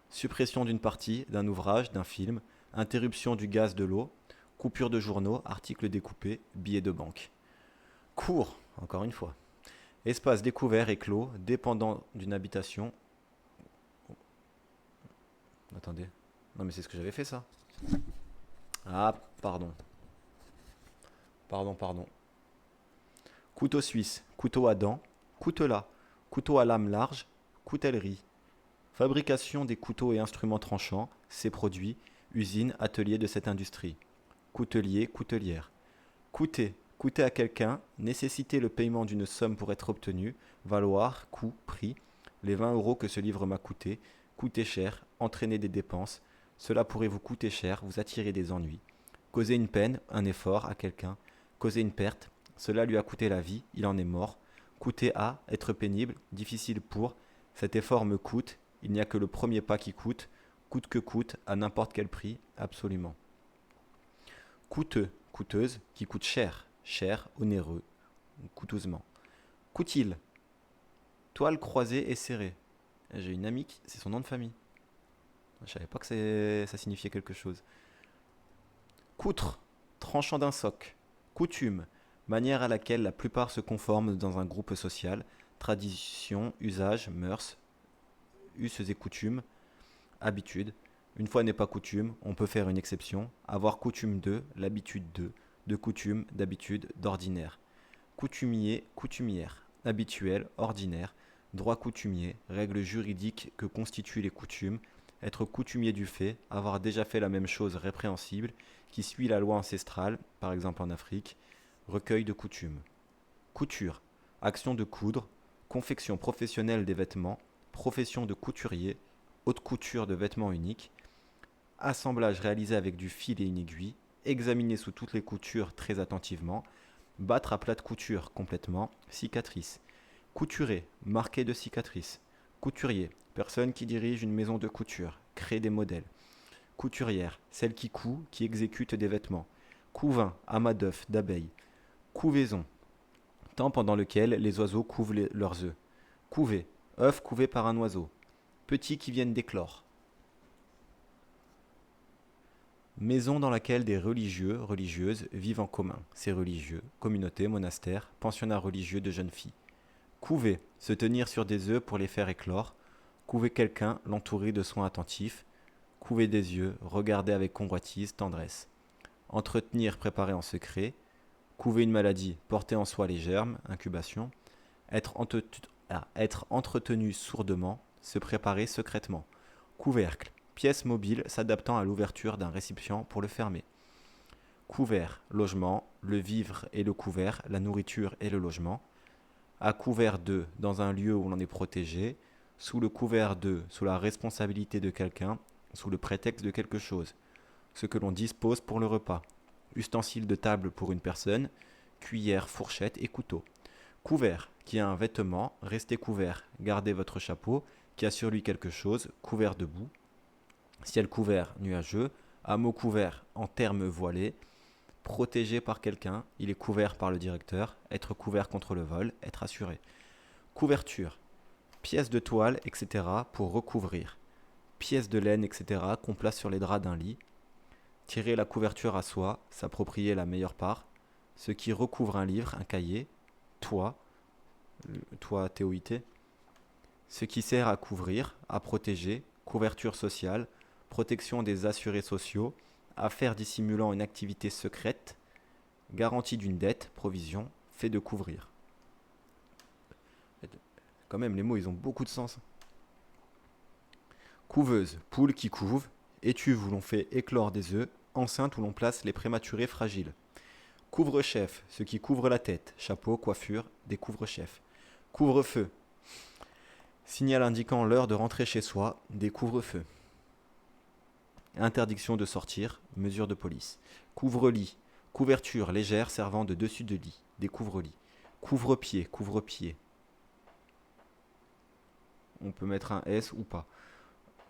Suppression d'une partie, d'un ouvrage, d'un film, interruption du gaz de l'eau, coupure de journaux, articles découpés, billets de banque. Cours, encore une fois. Espace découvert et clos, dépendant d'une habitation. Attendez. Non mais c'est ce que j'avais fait ça. Ah, pardon. Pardon, pardon. Couteau suisse, couteau à dents, coutelas, couteau à lame large, coutellerie. Fabrication des couteaux et instruments tranchants, ces produits, usine, atelier de cette industrie. Coutelier, coutelière. Coûter, coûter à quelqu'un, nécessiter le paiement d'une somme pour être obtenu, valoir, coût, prix, les 20 € que ce livre m'a coûté, coûter cher, entraîner des dépenses, cela pourrait vous coûter cher, vous attirer des ennuis. Causer une peine, un effort à quelqu'un, causer une perte, cela lui a coûté la vie, il en est mort. Coûter à, être pénible, difficile pour, cet effort me coûte, il n'y a que le premier pas qui coûte, coûte que coûte, à n'importe quel prix, absolument. Coûteux, coûteuse, qui coûte cher, cher, onéreux, coûteusement. Coûtile, toile croisée et serrée. J'ai une amie, c'est son nom de famille. Je savais pas que ça signifiait quelque chose. Coutre, tranchant d'un soc. Coutume, manière à laquelle la plupart se conforment dans un groupe social. Tradition, usage, mœurs, us et coutumes, habitude. Une fois n'est pas coutume, on peut faire une exception. Avoir coutume l'habitude de coutume, d'habitude, d'ordinaire. Coutumier, coutumière. Habituel, ordinaire. Droit coutumier, règle juridique que constituent les coutumes. Être coutumier du fait, avoir déjà fait la même chose répréhensible, qui suit la loi ancestrale, par exemple en Afrique. Recueil de coutumes. Couture, action de coudre, confection professionnelle des vêtements, profession de couturier, haute couture de vêtements uniques, assemblage réalisé avec du fil et une aiguille, examiner sous toutes les coutures très attentivement, battre à plat de couture complètement, cicatrice, couturer, marqué de cicatrice, couturier, personne qui dirige une maison de couture, crée des modèles, couturière, celle qui coud, qui exécute des vêtements, couvain, amas d'œufs, d'abeilles, couvaison, temps pendant lequel les oiseaux couvent leurs œufs, couver, œufs couvés par un oiseau, petits qui viennent d'éclore. Maison dans laquelle des religieux, religieuses vivent en commun. Ces religieux, communauté, monastère, pensionnat religieux de jeunes filles. Couver, se tenir sur des œufs pour les faire éclore. Couver quelqu'un, l'entourer de soins attentifs. Couver des yeux, regarder avec convoitise, tendresse. Entretenir, préparer en secret. Couver une maladie, porter en soi les germes, incubation. Être entretenu sourdement, se préparer secrètement. Couvercle, pièce mobile s'adaptant à l'ouverture d'un récipient pour le fermer. Couvert, logement, le vivre et le couvert, la nourriture et le logement. À couvert de, dans un lieu où l'on est protégé. Sous le couvert de, sous la responsabilité de quelqu'un, sous le prétexte de quelque chose. Ce que l'on dispose pour le repas. Ustensiles de table pour une personne, cuillère, fourchette et couteau. Couvert, qui a un vêtement, restez couvert, gardez votre chapeau, qui a sur lui quelque chose, couvert de boue. Ciel couvert, nuageux, hameau couvert en termes voilés, protégé par quelqu'un, il est couvert par le directeur, être couvert contre le vol, être assuré. Couverture, pièce de toile, etc. pour recouvrir. Pièce de laine, etc. qu'on place sur les draps d'un lit. Tirer la couverture à soi, s'approprier la meilleure part. Ce qui recouvre un livre, un cahier. Toit, toit TOIT. Ce qui sert à couvrir, à protéger. Couverture sociale, protection des assurés sociaux, affaire dissimulant une activité secrète, garantie d'une dette, provision, fait de couvrir. Quand même, les mots, ils ont beaucoup de sens. Couveuse, poule qui couve, étuve où l'on fait éclore des œufs, enceinte où l'on place les prématurés fragiles. Couvre-chef, ce qui couvre la tête, chapeau, coiffure, des couvre-chefs. Couvre-feu, signal indiquant l'heure de rentrer chez soi, des couvre-feux. Interdiction de sortir, mesure de police. Couvre-lit, couverture légère servant de dessus de lit, des couvre-lits. Couvre-pied, couvre-pied. On peut mettre un S ou pas,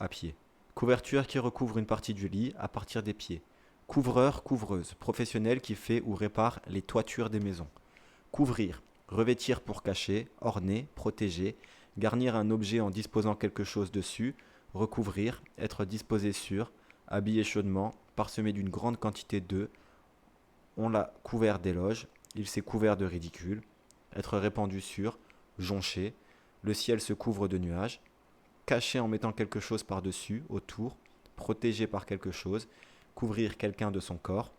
à pied. Couverture qui recouvre une partie du lit à partir des pieds. Couvreur, couvreuse, professionnel qui fait ou répare les toitures des maisons. Couvrir, revêtir pour cacher, orner, protéger, garnir un objet en disposant quelque chose dessus, recouvrir, être disposé sur, habillé chaudement, parsemé d'une grande quantité d'œufs. On l'a couvert d'éloges, il s'est couvert de ridicule, être répandu sur, jonché, le ciel se couvre de nuages, caché en mettant quelque chose par-dessus, autour, protégé par quelque chose, couvrir quelqu'un de son corps,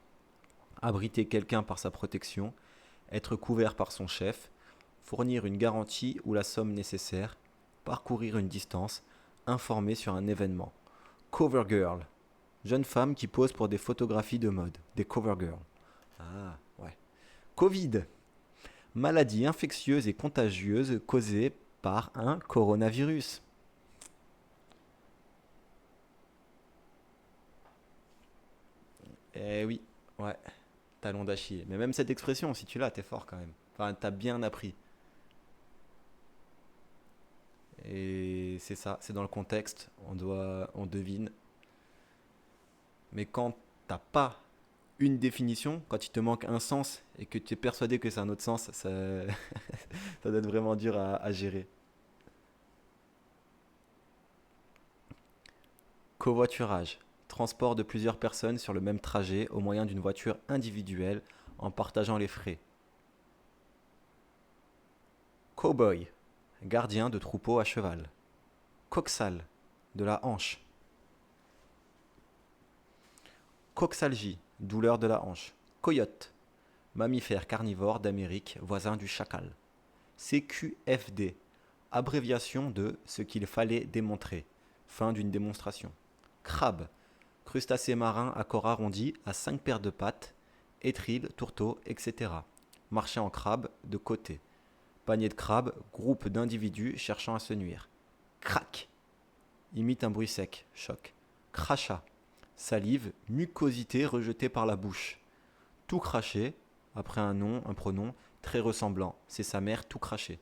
abriter quelqu'un par sa protection, être couvert par son chef, fournir une garantie ou la somme nécessaire, parcourir une distance, informer sur un événement. Cover girl, jeune femme qui pose pour des photographies de mode, des cover girls. Ah, ouais. Covid, maladie infectieuse et contagieuse causée par un coronavirus. Eh oui, ouais, talon d'Achille. Mais même cette expression, si tu l'as, t'es fort quand même. Enfin, t'as bien appris. Et c'est ça, c'est dans le contexte, on devine. Mais quand t'as pas une définition, quand il te manque un sens et que tu es persuadé que c'est un autre sens, ça, ça doit être vraiment dur à gérer. Covoiturage. Transport de plusieurs personnes sur le même trajet au moyen d'une voiture individuelle en partageant les frais. Cowboy. Gardien de troupeau à cheval. Coxal. De la hanche. Coxalgie. Douleur de la hanche. Coyote. Mammifère carnivore d'Amérique, voisin du chacal. CQFD. Abréviation de ce qu'il fallait démontrer. Fin d'une démonstration. Crabe. Crustacés marins à corps arrondi à 5 paires de pattes, étriles, tourteaux, etc. Marché en crabe de côté. Panier de crabe, groupe d'individus cherchant à se nuire. Crac. Imite un bruit sec, choc. Crachat. Salive, mucosité rejetée par la bouche. Tout craché, après un nom, un pronom très ressemblant. C'est sa mère tout craché.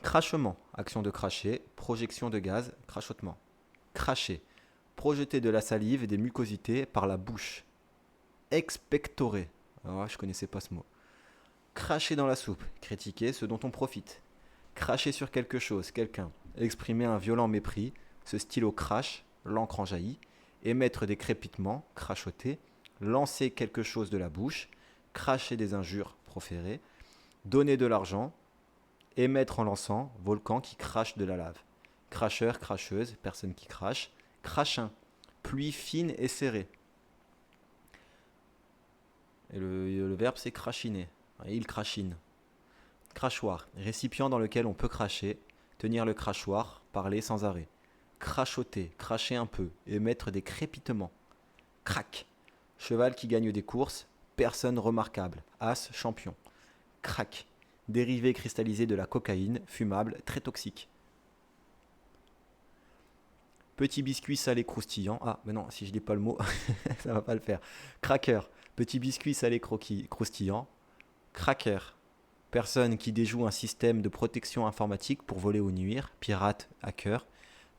Crachement, action de cracher, projection de gaz, crachotement. Cracher, projeter de la salive et des mucosités par la bouche. Expectorer, alors je connaissais pas ce mot. Cracher dans la soupe, critiquer ce dont on profite. Cracher sur quelque chose, quelqu'un. Exprimer un violent mépris, ce stylo crache, l'encre en jaillit. Émettre des crépitements, crachoter. Lancer quelque chose de la bouche. Cracher des injures, proférer. Donner de l'argent. Émettre en lançant, volcan qui crache de la lave. Cracheur, cracheuse, personne qui crache. Crachin, pluie fine et serrée. Et le verbe c'est crachiner. Il crachine. Crachoir, récipient dans lequel on peut cracher, tenir le crachoir, parler sans arrêt. Crachoter, cracher un peu, émettre des crépitements. Crac, cheval qui gagne des courses, personne remarquable, as champion. Crack, dérivé cristallisé de la cocaïne, fumable, très toxique. Petit biscuit salé croustillant. Ah, mais non, si je dis pas le mot, ça va pas le faire. Cracker, petit biscuit salé croustillant. Cracker, personne qui déjoue un système de protection informatique pour voler ou nuire, pirate, hacker.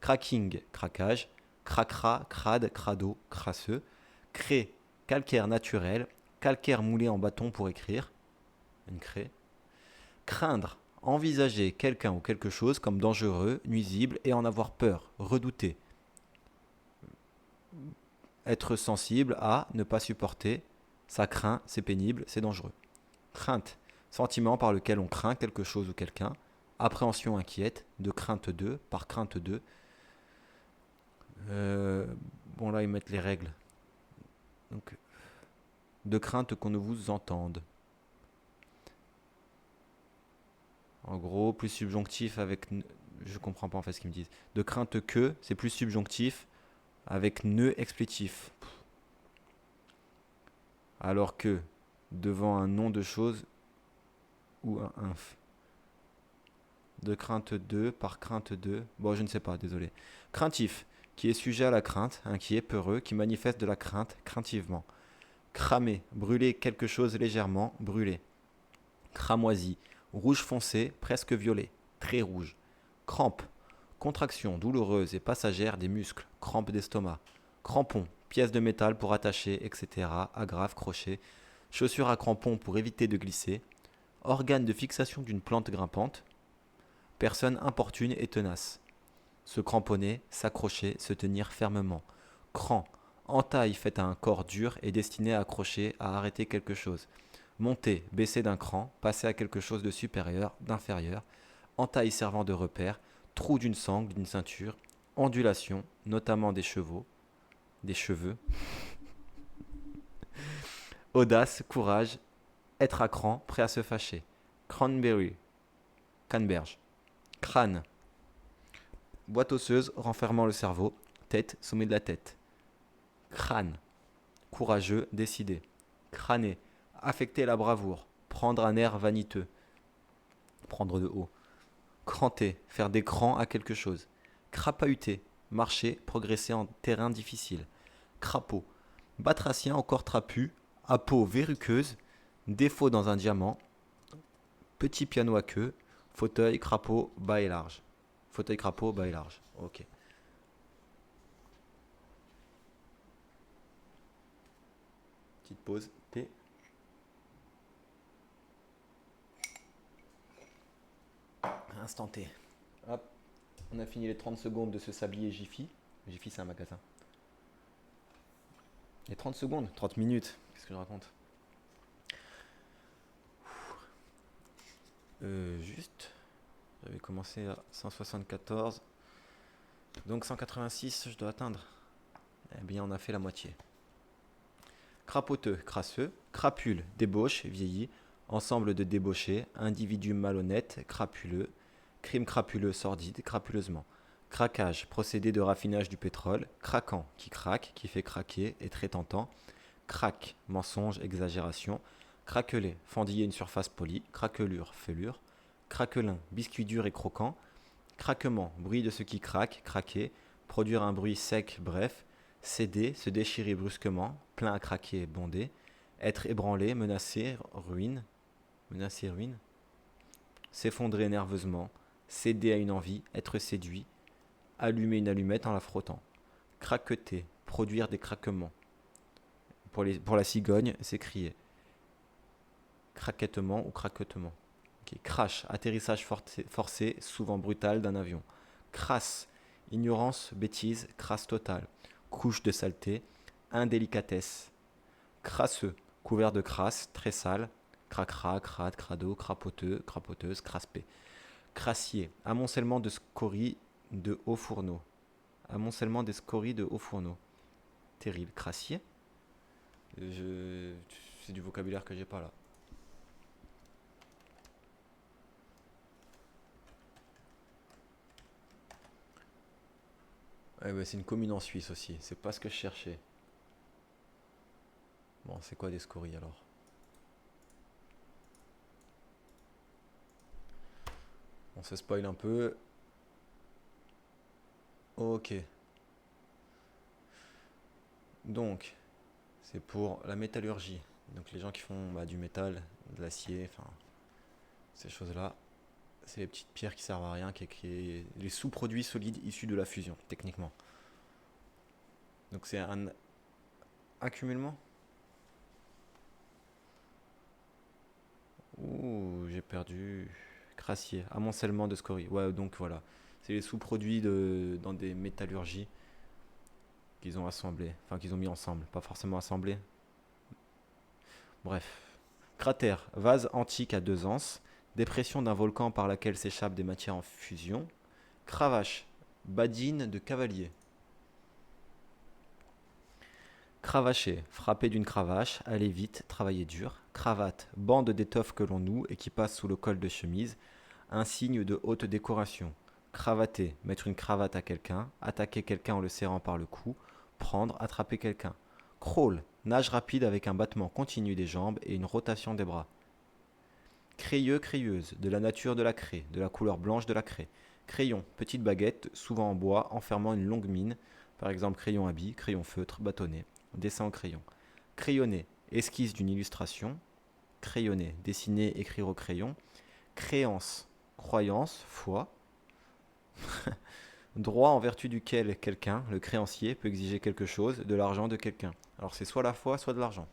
Cracking, craquage. Cracra, crade, crado, crasseux. Cré, calcaire naturel. Calcaire moulé en bâton pour écrire. Une craie. Craindre, envisager quelqu'un ou quelque chose comme dangereux, nuisible et en avoir peur, redouter. Être sensible à, ne pas supporter. Ça craint, c'est pénible, c'est dangereux. Crainte, sentiment par lequel on craint quelque chose ou quelqu'un. Appréhension inquiète, de crainte de, par crainte de. Euh, bon là ils mettent les règles. Donc, de crainte qu'on ne vous entende. En gros, plus subjonctif avec. Je comprends pas en fait ce qu'ils me disent. De crainte que, c'est plus subjonctif avec ne explétif. Alors que, devant un nom de chose ou un inf. De crainte de, par crainte de. Bon, je ne sais pas, désolé. Craintif, qui est sujet à la crainte, inquiet, peureux, qui manifeste de la crainte, craintivement. Cramer, brûler quelque chose légèrement, brûler. Cramoisi, rouge foncé, presque violet, très rouge. Crampe, contraction douloureuse et passagère des muscles, crampe d'estomac. Crampon, pièce de métal pour attacher, etc. Agrafe, crochet. Chaussure à crampons pour éviter de glisser. Organe de fixation d'une plante grimpante. Personne importune et tenace. Se cramponner, s'accrocher, se tenir fermement. Cran, entaille faite à un corps dur et destinée à accrocher, à arrêter quelque chose. Monter, baisser d'un cran, passer à quelque chose de supérieur, d'inférieur. Entaille servant de repère, trou d'une sangle, d'une ceinture. Ondulation, notamment des chevaux, des cheveux. Audace, courage, être à cran, prêt à se fâcher. Cranberry, canneberge. Crâne, boîte osseuse renfermant le cerveau. Tête, sommet de la tête. Crâne, courageux, décidé. Crâner, affecter la bravoure. Prendre un air vaniteux. Prendre de haut. Cranter, faire des crans à quelque chose. Crapahuter, marcher, progresser en terrain difficile. Crapaud, batracien au corps trapu, à peau verruqueuse, défaut dans un diamant. Petit piano à queue, fauteuil, crapaud, bas et large. Fauteuil, crapaud, bas et large. Ok. Petite pause, thé. Instant T. Hop, on a fini les 30 secondes de ce sablier Jiffy. Jiffy, c'est un magasin. Les 30 secondes, 30 minutes, qu'est-ce que je raconte? Juste, j'avais commencé à 174, donc 186, je dois atteindre. Eh bien, on a fait la moitié. Crapoteux, crasseux, crapule, débauche, vieilli, ensemble de débauchés, individu malhonnête, crapuleux, crime crapuleux, sordide, crapuleusement. Craquage, procédé de raffinage du pétrole, craquant, qui craque, qui fait craquer, est très tentant. Craque, mensonge, exagération. Craquelé, fendiller une surface polie, craquelure, fêlure. Craquelin, biscuit dur et croquant. Craquement, bruit de ce qui craque, craquer, produire un bruit sec, bref. Céder, se déchirer brusquement, plein à craquer, bondé. Être ébranlé, menacé, ruine. Menacer, ruine. S'effondrer nerveusement. Céder à une envie, être séduit. Allumer une allumette en la frottant. Craqueter, produire des craquements. Pour la cigogne, c'est crier. Craquettement ou craquetement. Okay. Crash, atterrissage forcé, souvent brutal d'un avion. Crasse, ignorance, bêtise, crasse totale. Couche de saleté, indélicatesse. Crasseux, couvert de crasse, très sale. Cracra, crade, crado, crapoteux, crapoteuse, craspé. Crassier, amoncellement de scories de hauts fourneaux. Amoncellement des scories de hauts fourneaux. Terrible. Crassier, c'est du vocabulaire que j'ai pas là. C'est une commune en Suisse aussi. C'est pas ce que je cherchais. Bon, c'est quoi des scories alors? On se spoil un peu. Ok. Donc, c'est pour la métallurgie. Donc les gens qui font du métal, de l'acier, enfin ces choses-là. C'est les petites pierres qui servent à rien, qui est les sous-produits solides issus de la fusion, techniquement. Donc c'est un accumulement. Ouh, j'ai perdu. Crassier, amoncellement de scories. Ouais, donc voilà. C'est les sous-produits dans des métallurgies qu'ils ont assemblés, enfin qu'ils ont mis ensemble, pas forcément assemblés. Bref. Cratère, vase antique à 2 anses, dépression d'un volcan par laquelle s'échappent des matières en fusion. Cravache, badine de cavalier. Cravacher, frapper d'une cravache, aller vite, travailler dur. Cravate, bande d'étoffe que l'on noue et qui passe sous le col de chemise, un signe de haute décoration. Cravater, mettre une cravate à quelqu'un, attaquer quelqu'un en le serrant par le cou, prendre, attraper quelqu'un. Crawl, nage rapide avec un battement continu des jambes et une rotation des bras. Crayeux, crayeuse, de la nature de la craie, de la couleur blanche de la craie. Crayon, petite baguette, souvent en bois, enfermant une longue mine, par exemple crayon à billes, crayon feutre, bâtonnet. Dessin au crayon. Crayonner, esquisse d'une illustration. Crayonner, dessiner, écrire au crayon. Créance, croyance, foi. Droit en vertu duquel quelqu'un, le créancier, peut exiger quelque chose, de l'argent de quelqu'un. Alors c'est soit la foi, soit de l'argent.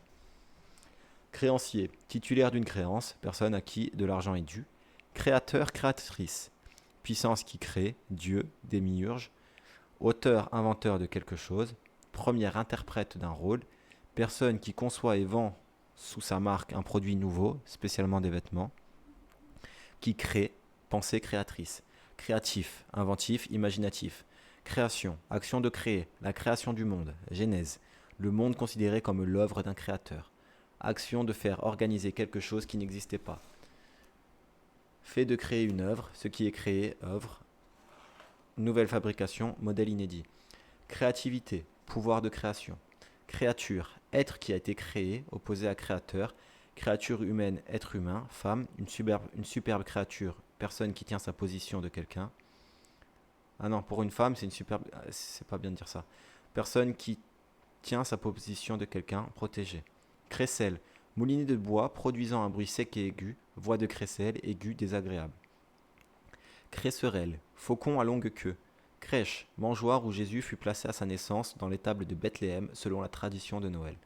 Créancier, titulaire d'une créance, personne à qui de l'argent est dû. Créateur, créatrice, puissance qui crée, Dieu, démiurge. Auteur, inventeur de quelque chose. Premier interprète d'un rôle. Personne qui conçoit et vend sous sa marque un produit nouveau, spécialement des vêtements. Qui crée, pensée créatrice. Créatif, inventif, imaginatif. Création, action de créer, la création du monde, genèse. Le monde considéré comme l'œuvre d'un créateur. Action de faire organiser quelque chose qui n'existait pas. Fait de créer une œuvre, ce qui est créé, œuvre. Nouvelle fabrication, modèle inédit. Créativité, pouvoir de création. Créature, être qui a été créé, opposé à créateur. Créature humaine, être humain, femme. Une superbe créature, personne qui tient sa position de quelqu'un. Ah non, pour une femme, c'est une superbe... C'est pas bien de dire ça. Personne qui tient sa position de quelqu'un, protégé. Crécelle, moulinet de bois produisant un bruit sec et aigu, voix de crécelle, aigu, désagréable. Cresserelle, faucon à longue queue. Crèche, mangeoire où Jésus fut placé à sa naissance dans l'étable de Bethléem selon la tradition de Noël.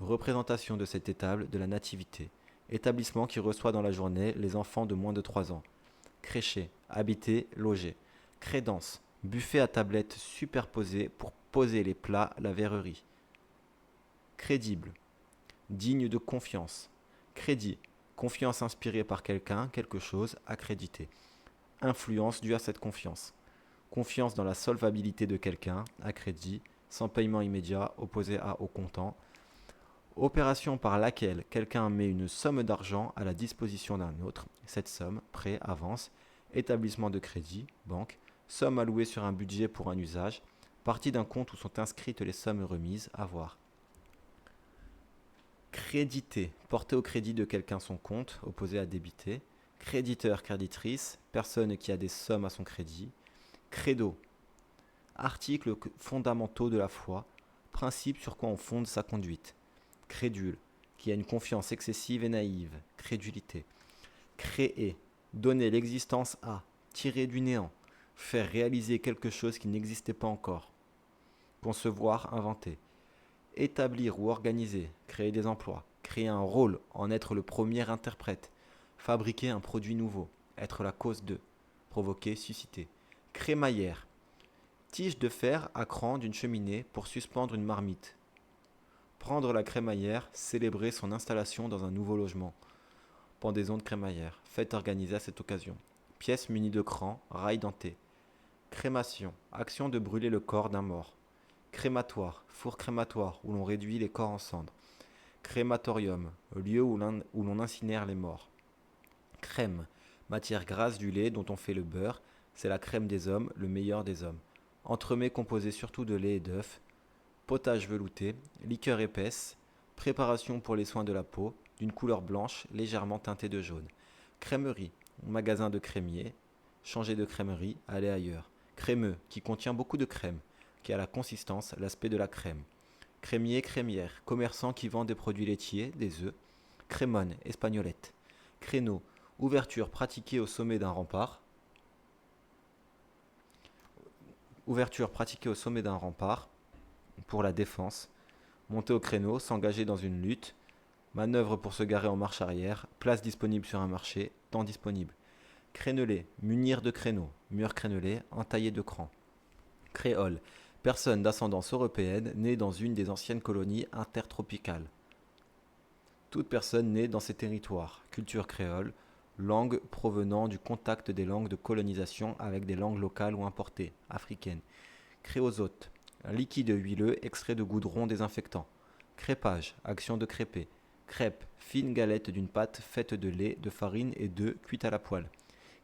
Représentation de cette étable de la nativité. Établissement qui reçoit dans la journée les enfants de moins de 3 ans. Crécher, habiter, loger. Crédence, buffet à tablettes superposées pour poser les plats, la verrerie. Crédible, digne de confiance. Crédit, confiance inspirée par quelqu'un, quelque chose, accrédité. Influence due à cette confiance. Confiance dans la solvabilité de quelqu'un, accrédit, sans paiement immédiat, opposé à au comptant. Opération par laquelle quelqu'un met une somme d'argent à la disposition d'un autre. Cette somme, prêt, avance, établissement de crédit, banque, somme allouée sur un budget pour un usage, partie d'un compte où sont inscrites les sommes remises, avoir. Créditer, porter au crédit de quelqu'un son compte, opposé à débiter. Créditeur, créditrice, personne qui a des sommes à son crédit. Credo, articles fondamentaux de la foi, principe sur quoi on fonde sa conduite. Crédule, qui a une confiance excessive et naïve, crédulité. Créer, donner l'existence à, tirer du néant, faire réaliser quelque chose qui n'existait pas encore. Concevoir, inventer. Établir ou organiser, créer des emplois, créer un rôle, en être le premier interprète, fabriquer un produit nouveau, être la cause de, provoquer, susciter. Crémaillère, tige de fer à cran d'une cheminée pour suspendre une marmite. Prendre la crémaillère, célébrer son installation dans un nouveau logement. Pendaison de crémaillère, fête organisée à cette occasion. Pièce munie de cran, rail denté. Crémation, action de brûler le corps d'un mort. Crématoire, four crématoire où l'on réduit les corps en cendres. Crématorium, lieu où l'on incinère les morts. Crème, matière grasse du lait dont on fait le beurre, c'est la crème des hommes, le meilleur des hommes. Entremets composé surtout de lait et d'œufs. Potage velouté, liqueur épaisse, préparation pour les soins de la peau, d'une couleur blanche légèrement teintée de jaune. Crèmerie, magasin de crémier, changer de crèmerie, aller ailleurs. Crémeux, qui contient beaucoup de crème, qui a la consistance, l'aspect de la crème. Crémier, crémière, commerçant qui vend des produits laitiers, des œufs. Crémone, espagnolette. Créneau, ouverture pratiquée au sommet d'un rempart. Ouverture pratiquée au sommet d'un rempart pour la défense. Monter au créneau, s'engager dans une lutte. Manœuvre pour se garer en marche arrière. Place disponible sur un marché. Temps disponible. Crénelé, munir de créneaux. Mur crénelé, entaillé de crans. Créole, personne d'ascendance européenne née dans une des anciennes colonies intertropicales. Toute personne née dans ces territoires. Culture créole, langue provenant du contact des langues de colonisation avec des langues locales ou importées, africaines. Créosote, un liquide huileux extrait de goudron désinfectant. Crépage, action de crêper. Crêpe, fine galette d'une pâte faite de lait, de farine et d'œufs cuite à la poêle.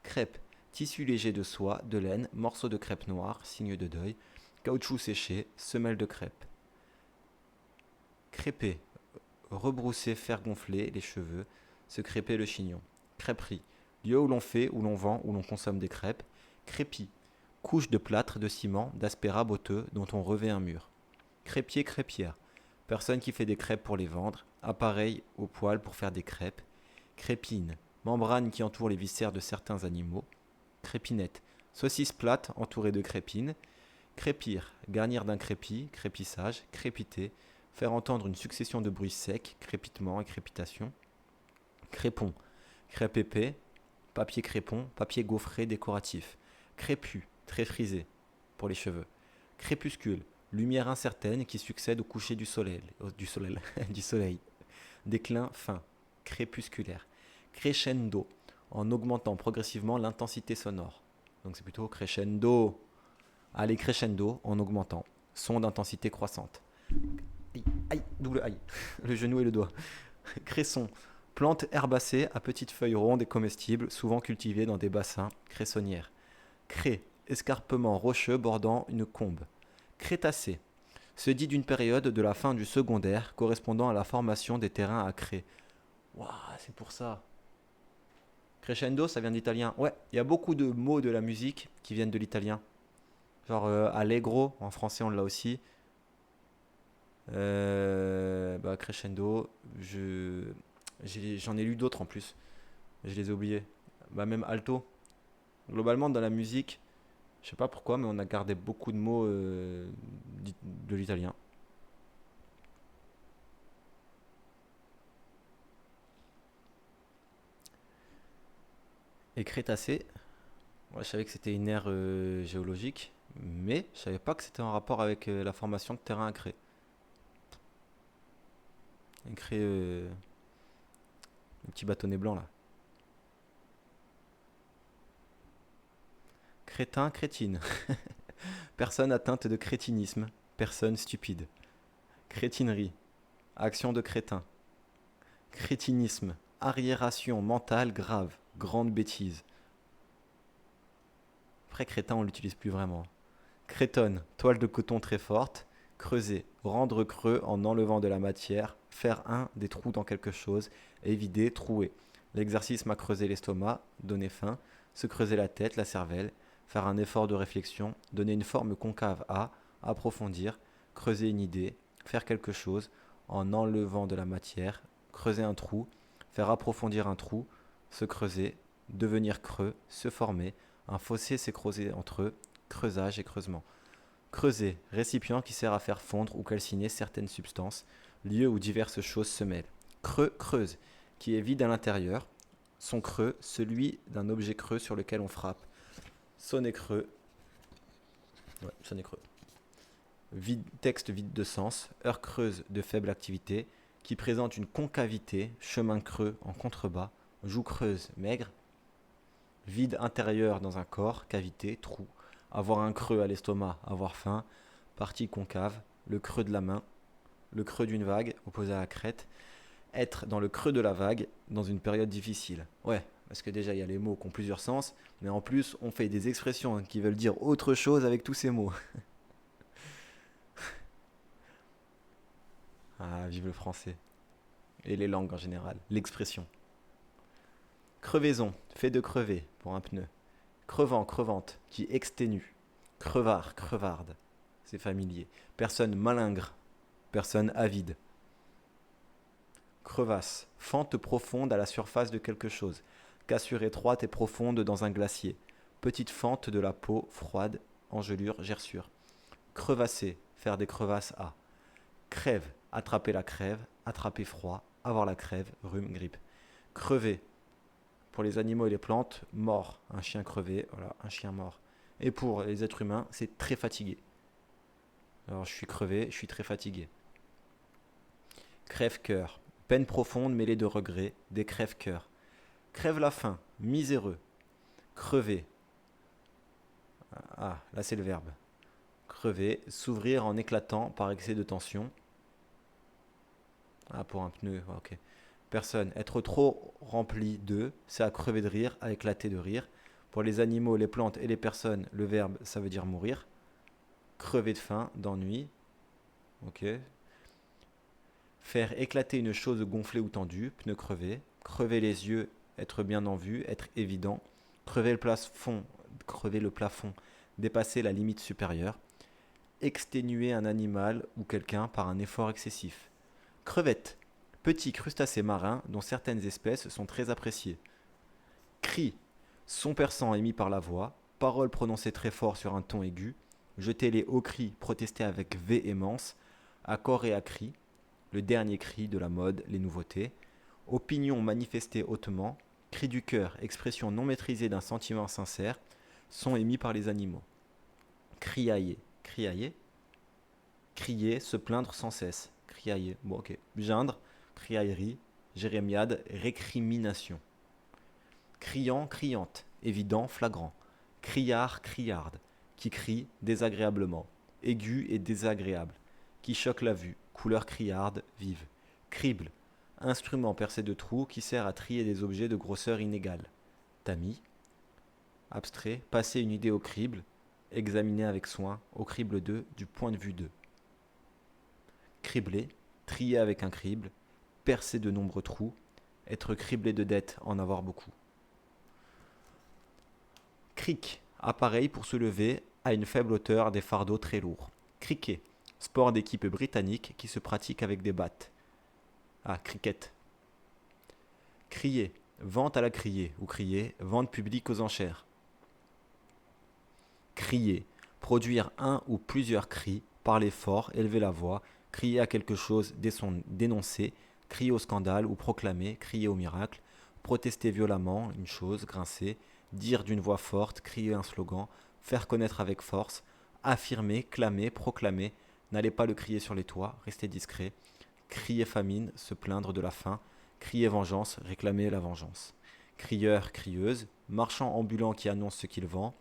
Crêpe, tissu léger de soie, de laine, morceau de crêpe noire, signe de deuil. Caoutchouc séché, semelle de crêpe. Crêper, rebrousser, faire gonfler les cheveux, se crêper le chignon. Crêperie, lieu où l'on fait, où l'on vend, où l'on consomme des crêpes. Crépi, couche de plâtre, de ciment, d'aspérat botteux dont on revêt un mur. Crêpier, crêpière, personne qui fait des crêpes pour les vendre, appareil au poêle pour faire des crêpes. Crépine, membrane qui entoure les viscères de certains animaux. Crépinette, saucisse plate entourée de crépines. Crépir, garnir d'un crépi, crépissage, crépiter, faire entendre une succession de bruits secs, crépitement et crépitation. Crépon, crêpe épais, papier crépon, papier gaufré décoratif. Crépu, très frisé, pour les cheveux. Crépuscule, lumière incertaine qui succède au coucher du soleil. Du soleil. Déclin fin, crépusculaire. Crescendo, en augmentant progressivement l'intensité sonore. Donc c'est plutôt crescendo. Allez, crescendo, en augmentant. Son d'intensité croissante. Aïe, aïe, double aïe. Le genou et le doigt. Cresson, plante herbacée à petites feuilles rondes et comestibles, souvent cultivée dans des bassins, cressonnières. Cré, escarpement rocheux bordant une combe. Crétacé, se dit d'une période de la fin du secondaire correspondant à la formation des terrains à cré. Waouh, c'est pour ça. Crescendo, ça vient d'italien. Ouais, il y a beaucoup de mots de la musique qui viennent de l'italien. Genre allegro, en français on l'a aussi. Crescendo, j'en ai lu d'autres en plus. Je les ai oubliés. Bah, même alto. Globalement, dans la musique, je sais pas pourquoi, mais on a gardé beaucoup de mots de l'italien. Et Crétacé, moi je savais que c'était une ère géologique, mais je savais pas que c'était en rapport avec la formation de terrain à Cré. Et Cré, le petit bâtonnet blanc là. Crétin, crétine. Personne atteinte de crétinisme. Personne stupide. Crétinerie. Action de crétin. Crétinisme. Arriération mentale grave. Grande bêtise. Après crétin on l'utilise plus vraiment. Crétonne. Toile de coton très forte. Creuser. Rendre creux en enlevant de la matière. Faire un des trous dans quelque chose. Évider, trouer. L'exercice m'a creusé l'estomac. Donner faim. Se creuser la tête, la cervelle. Faire un effort de réflexion. Donner une forme concave à. Approfondir. Creuser une idée. Faire quelque chose. En enlevant de la matière. Creuser un trou. Faire approfondir un trou. Se creuser. Devenir creux. Se former. Un fossé s'est creusé entre eux. Creusage et creusement. Creuser, récipient qui sert à faire fondre ou calciner certaines substances, lieu où diverses choses se mêlent. Creux, creuse, qui est vide à l'intérieur. Son creux, celui d'un objet creux sur lequel on frappe. Sonnet creux. Ouais, sonnet creux. Vide, texte vide de sens, heure creuse de faible activité, qui présente une concavité, chemin creux en contrebas, joue creuse, maigre, vide intérieur dans un corps, cavité, trou, avoir un creux à l'estomac, avoir faim, partie concave, le creux de la main, le creux d'une vague, opposé à la crête, être dans le creux de la vague, dans une période difficile. Ouais, parce que déjà il y a les mots qui ont plusieurs sens, mais en plus on fait des expressions qui veulent dire autre chose avec tous ces mots. Ah, vive le français. Et les langues en général. L'expression. Crevaison, fait de crever, pour un pneu. Crevant, crevante, qui exténue. Crevard, crevarde, c'est familier. Personne malingre, personne avide. Crevasse, fente profonde à la surface de quelque chose. Cassure étroite et profonde dans un glacier. Petite fente de la peau, froide, engelure, gerçure. Crevasser, faire des crevasses à. Crève, attraper la crève, attraper froid, avoir la crève, rhume, grippe. Crever, pour les animaux et les plantes, mort, un chien crevé, voilà, un chien mort. Et pour les êtres humains, c'est très fatigué. Alors je suis crevé, je suis très fatigué. Crève-cœur, peine profonde mêlée de regrets, des crève-cœur. Crève la faim, miséreux. Crever, ah, là c'est le verbe. Crever, s'ouvrir en éclatant par excès de tension. Ah, pour un pneu, ok. Personne, être trop rempli de, c'est à crever de rire, à éclater de rire. Pour les animaux, les plantes et les personnes, le verbe, ça veut dire mourir. Crever de faim, d'ennui. Ok. Faire éclater une chose gonflée ou tendue, pneu crevé. Crever les yeux, être bien en vue, être évident. Crever le plafond, dépasser la limite supérieure. Exténuer un animal ou quelqu'un par un effort excessif. Crevette, petit crustacé marin dont certaines espèces sont très appréciées. Cri, son perçant émis par la voix, parole prononcée très fort sur un ton aigu, jeter les hauts cris, protester avec véhémence, accord et à cri, le dernier cri de la mode, les nouveautés, opinion manifestée hautement, cri du cœur, expression non maîtrisée d'un sentiment sincère, son émis par les animaux. Criailler, criailler, crier, se plaindre sans cesse, criailler, bon ok, geindre, criaillerie, jérémiade, récrimination. Criant, criante, évident, flagrant. Criard, criarde, qui crie désagréablement. Aigu et désagréable, qui choque la vue. Couleur criarde, vive. Crible, instrument percé de trous qui sert à trier des objets de grosseur inégale. Tamis, abstrait, passer une idée au crible, examiner avec soin, au crible 2, du point de vue 2. Cribler, trier avec un crible, percer de nombreux trous, être criblé de dettes, en avoir beaucoup. Cric, appareil pour se lever à une faible hauteur des fardeaux très lourds. Cricket, sport d'équipe britannique qui se pratique avec des battes. Ah, cricket. Crier, vente à la criée ou crier, vente publique aux enchères. Crier, produire un ou plusieurs cris, parler fort, élever la voix, crier à quelque chose, dénoncer, crier au scandale ou proclamer, crier au miracle, protester violemment, une chose, grincer, dire d'une voix forte, crier un slogan, faire connaître avec force, affirmer, clamer, proclamer, n'allez pas le crier sur les toits, restez discret, crier famine, se plaindre de la faim, crier vengeance, réclamer la vengeance. Crieur, crieuse, marchand ambulant qui annonce ce qu'il vend,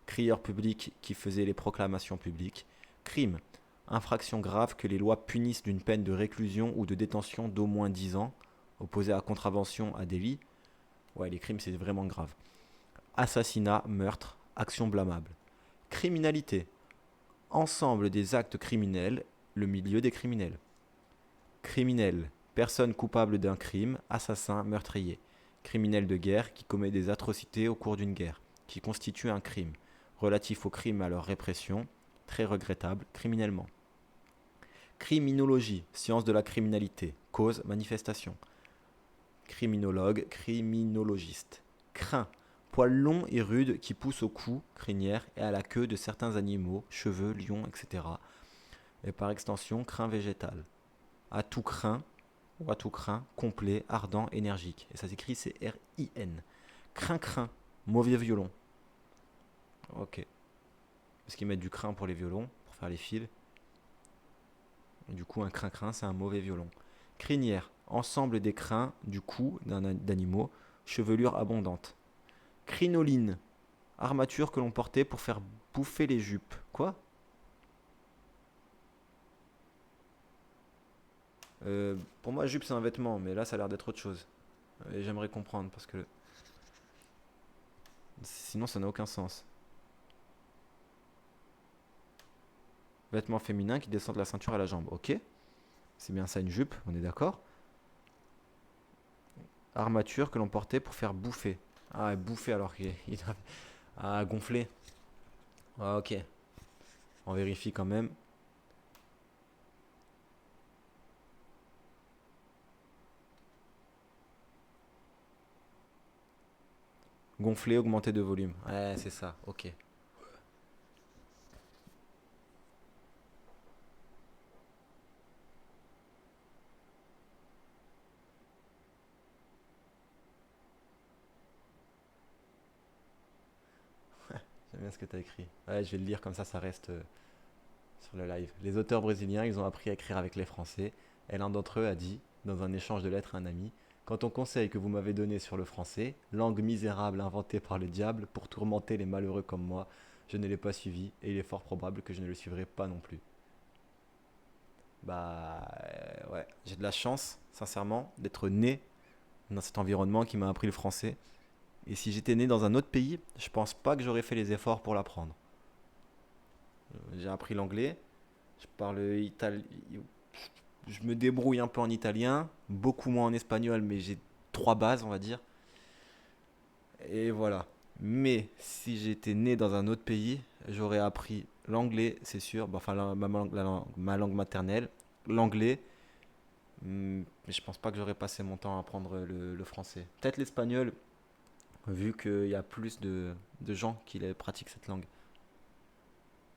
crieur public qui faisait les proclamations publiques, crime, infraction grave que les lois punissent d'une peine de réclusion ou de détention d'au moins 10 ans, opposé à contravention à délit. Ouais, les crimes, c'est vraiment grave. Assassinat, meurtre, action blâmable. Criminalité, ensemble des actes criminels, le milieu des criminels. Criminel, personne coupable d'un crime, assassin, meurtrier. Criminel de guerre qui commet des atrocités au cours d'une guerre, qui constitue un crime, relatif au crime et à leur répression, très regrettable, criminellement. Criminologie, science de la criminalité, cause, manifestation. Criminologue, criminologiste. Crin, poil long et rude qui pousse au cou, crinière et à la queue de certains animaux, cheveux, lions, etc. Et par extension, crin végétal. À tout crin, ou à tout crin, complet, ardent, énergique. Et ça s'écrit C-R-I-N. Crin-crin, mauvais violon. Ok. Parce qu'ils mettent du crin pour les violons, pour faire les fils. Et du coup, un crin-crin, c'est un mauvais violon. Crinière, ensemble des crins du cou d'animaux, chevelure abondante. Crinoline, armature que l'on portait pour faire bouffer les jupes. Quoi? Pour moi, jupe c'est un vêtement, mais là ça a l'air d'être autre chose. Et j'aimerais comprendre parce que sinon ça n'a aucun sens. Vêtement féminin qui descend de la ceinture à la jambe. Ok, c'est bien ça une jupe, on est d'accord. Armature que l'on portait pour faire bouffer. Ah, bouffer alors qu'il a... Ah, gonfler. Ah, ok. On vérifie quand même. Gonfler, augmenter de volume. Ouais, c'est ça, ok. J'aime bien ce que tu as écrit. Ouais, je vais le lire comme ça reste sur le live. Les auteurs brésiliens, ils ont appris à écrire avec les Français. Et l'un d'entre eux a dit, dans un échange de lettres à un ami, quand on conseil que vous m'avez donné sur le français, langue misérable inventée par le diable pour tourmenter les malheureux comme moi, je ne l'ai pas suivi et il est fort probable que je ne le suivrai pas non plus. Ouais, j'ai de la chance, sincèrement, d'être né dans cet environnement qui m'a appris le français. Et si j'étais né dans un autre pays, je pense pas que j'aurais fait les efforts pour l'apprendre. J'ai appris l'anglais, je parle italien, je me débrouille un peu en italien, beaucoup moins en espagnol, mais j'ai trois bases, on va dire. Et voilà. Mais si j'étais né dans un autre pays, j'aurais appris l'anglais, c'est sûr. Enfin, ma langue maternelle, l'anglais. Mais je pense pas que j'aurais passé mon temps à apprendre le français. Peut-être l'espagnol, vu qu'il y a plus de gens qui pratiquent cette langue.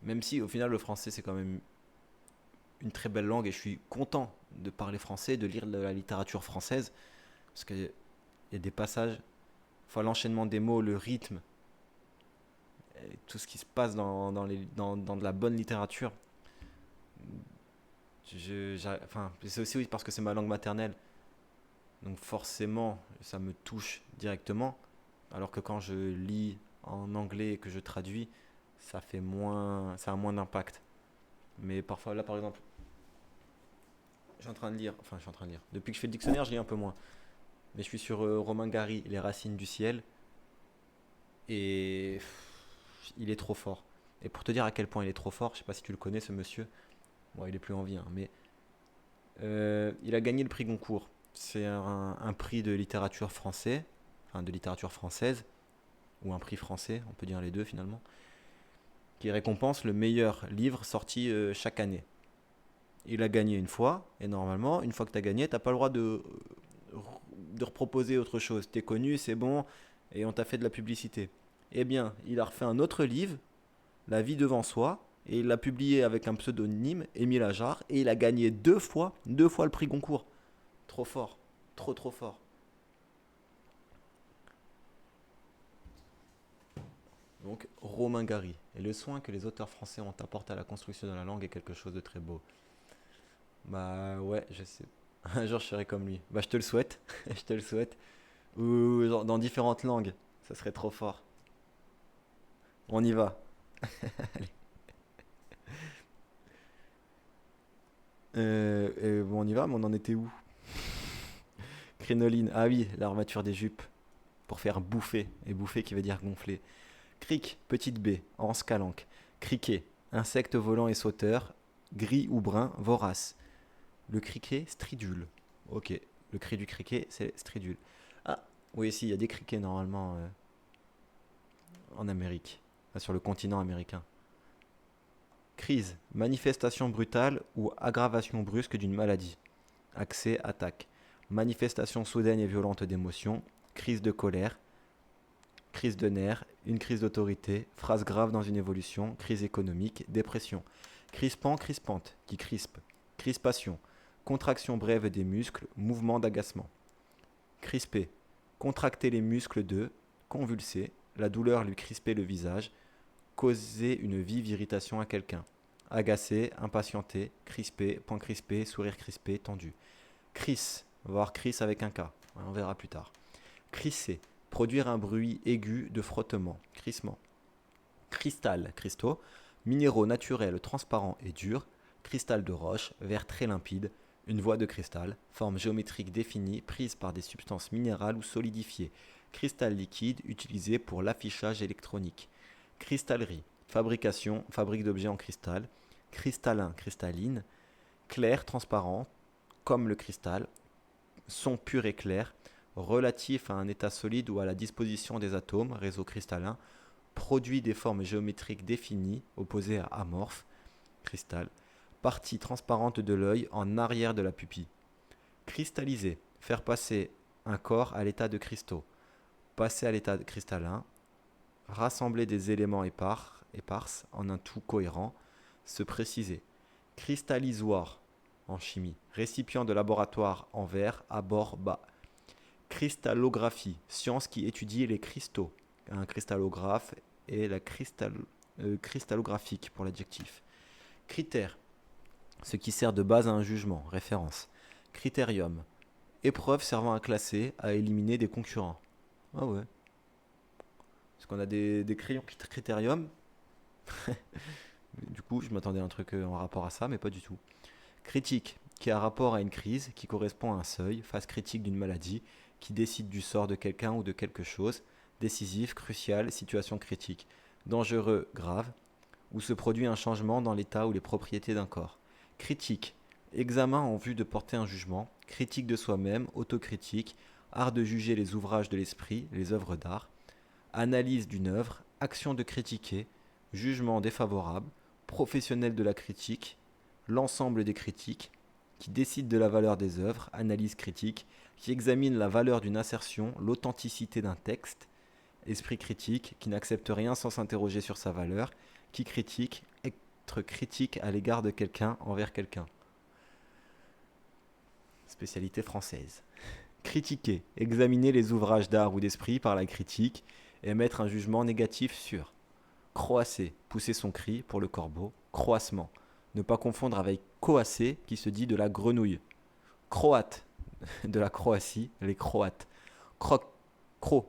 Même si au final le français c'est quand même une très belle langue et je suis content de parler français, de lire de la littérature française, parce qu'il y a des passages, enfin l'enchaînement des mots, le rythme, et tout ce qui se passe dans de la bonne littérature. Enfin, c'est aussi oui, parce que c'est ma langue maternelle, donc forcément ça me touche directement, alors que quand je lis en anglais et que je traduis, ça a moins d'impact. Mais parfois, là par exemple, je suis en train de lire. Depuis que je fais le dictionnaire, je lis un peu moins. Mais je suis sur Romain Gary, Les Racines du ciel, et il est trop fort. Et pour te dire à quel point il est trop fort, je sais pas si tu le connais ce monsieur, bon il est plus en vie, hein, mais il a gagné le prix Goncourt. C'est un prix de littérature français, enfin de littérature française, ou un prix français, on peut dire les deux finalement, qui récompense le meilleur livre sorti chaque année. Il a gagné une fois, et normalement, une fois que tu as gagné, t'as pas le droit de reproposer autre chose. T'es connu, c'est bon, et on t'a fait de la publicité. Eh bien, il a refait un autre livre, La vie devant soi, et il l'a publié avec un pseudonyme, Émile Ajar, et il a gagné deux fois le prix Goncourt. Trop fort, trop trop fort. Donc, Romain Gary. Et le soin que les auteurs français ont apporté à la construction de la langue est quelque chose de très beau. Bah ouais, je sais. Un jour, je serai comme lui. Bah, je te le souhaite. Je te le souhaite. Ou genre, dans différentes langues. Ça serait trop fort. On y va. Bon, on y va, mais on en était où? Crinoline. Ah oui, l'armature des jupes. Pour faire bouffer. Et bouffer qui veut dire gonfler. Cric, petite baie, anse calanque. Criquet, insecte volant et sauteur. Gris ou brun, vorace. Le criquet, stridule. Ok. Le cri du criquet, c'est stridule. Ah, oui, si, il y a des criquets normalement en Amérique. Enfin, sur le continent américain. Crise, manifestation brutale ou aggravation brusque d'une maladie. Accès, attaque. Manifestation soudaine et violente d'émotion. Crise de colère. Crise de nerfs. Une crise d'autorité. Phrase grave dans une évolution. Crise économique. Dépression. Crispant, crispante, qui crispe. Crispation. Contraction brève des muscles. Mouvement d'agacement. Crisper. Contracter les muscles de. Convulser. La douleur lui crisper le visage. Causer une vive irritation à quelqu'un. Agacer, impatienter, crisper, point crispé, sourire crispé, tendu. Cris, voir Chris avec un K. On verra plus tard. Crisser, produire un bruit aigu de frottement, crissement. Cristal, cristaux, minéraux naturels transparents et durs, cristal de roche, verre très limpide, une voie de cristal, forme géométrique définie prise par des substances minérales ou solidifiées, cristal liquide utilisé pour l'affichage électronique. Cristallerie, fabrication, fabrique d'objets en cristal, cristallin, cristalline, clair, transparent, comme le cristal, son pur et clair, relatif à un état solide ou à la disposition des atomes, réseau cristallin, produit des formes géométriques définies, opposées à amorphe, cristal, partie transparente de l'œil en arrière de la pupille. Cristalliser, faire passer un corps à l'état de cristaux, passer à l'état cristallin, rassembler des éléments éparses en un tout cohérent, se préciser. Cristallisoire en chimie, récipient de laboratoire en verre à bord bas. Cristallographie, science qui étudie les cristaux. Un cristallographe et la cristallographique pour l'adjectif. Critère, ce qui sert de base à un jugement, référence. Critérium, épreuve servant à classer, à éliminer des concurrents. Ah ouais. Parce qu'on a des crayons critérium. Du coup, je m'attendais à un truc en rapport à ça, mais pas du tout. Critique, qui a rapport à une crise, qui correspond à un seuil, phase critique d'une maladie, qui décide du sort de quelqu'un ou de quelque chose, décisif, crucial, situation critique, dangereux, grave, où se produit un changement dans l'état ou les propriétés d'un corps. Critique, examen en vue de porter un jugement, critique de soi-même, autocritique, art de juger les ouvrages de l'esprit, les œuvres d'art, analyse d'une œuvre, action de critiquer, jugement défavorable, professionnel de la critique, l'ensemble des critiques, qui décide de la valeur des œuvres, analyse critique, qui examine la valeur d'une assertion, l'authenticité d'un texte, esprit critique, qui n'accepte rien sans s'interroger sur sa valeur, qui critique, être critique à l'égard de quelqu'un envers quelqu'un. Spécialité française. Critiquer, examiner les ouvrages d'art ou d'esprit par la critique, et émettre un jugement négatif sur. Croasser, pousser son cri pour le corbeau, croassement. Ne pas confondre avec coasser qui se dit de la grenouille. Croate, de la Croatie, les Croates. Croc, cro,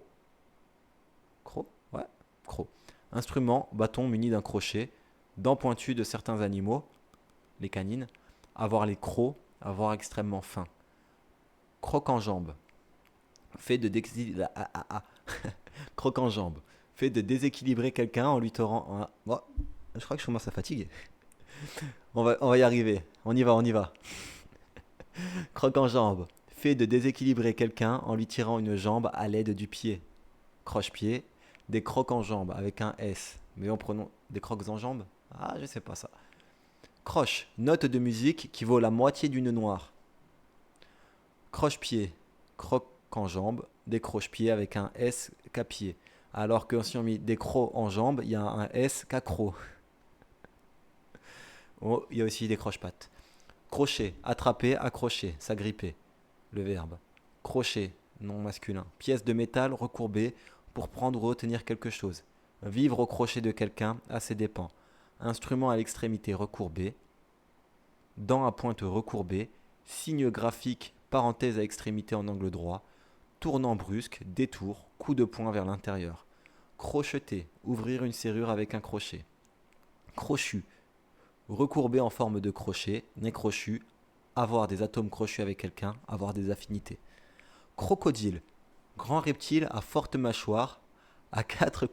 cro, ouais, cro. Instrument, bâton muni d'un crochet, dents pointues de certains animaux, les canines. Avoir les crocs, avoir extrêmement faim. Croc en jambe, fait de croc en jambe, fait de déséquilibrer quelqu'un en lui torrent un. Oh, je crois que je commence à fatiguer. On va y arriver. On y va, on y va. Croc en jambe. Fait de déséquilibrer quelqu'un en lui tirant une jambe à l'aide du pied. Croche-pied. Des crocs en jambe avec un S. Mais en prenant des crocs en jambe. Ah, je sais pas ça. Croche. Note de musique qui vaut la moitié d'une noire. Croche-pied. Croc en jambe. Des croche-pieds avec un S qu'à pied. Alors que si on met des crocs en jambe, il y a un S qu'à croc. Oh, il y a aussi des croche-pattes. Crochet, attraper, accrocher, s'agripper. Le verbe. Crochet, non masculin. Pièce de métal recourbée pour prendre ou retenir quelque chose. Vivre au crochet de quelqu'un à ses dépens. Instrument à l'extrémité recourbée. Dents à pointe recourbée. Signe graphique, parenthèse à extrémité en angle droit. Tournant brusque, détour, coup de poing vers l'intérieur. Crocheter, ouvrir une serrure avec un crochet. Crochu, recourbé en forme de crochet, nez crochu, avoir des atomes crochus avec quelqu'un, avoir des affinités. Crocodile, grand reptile à forte mâchoire, à à quatre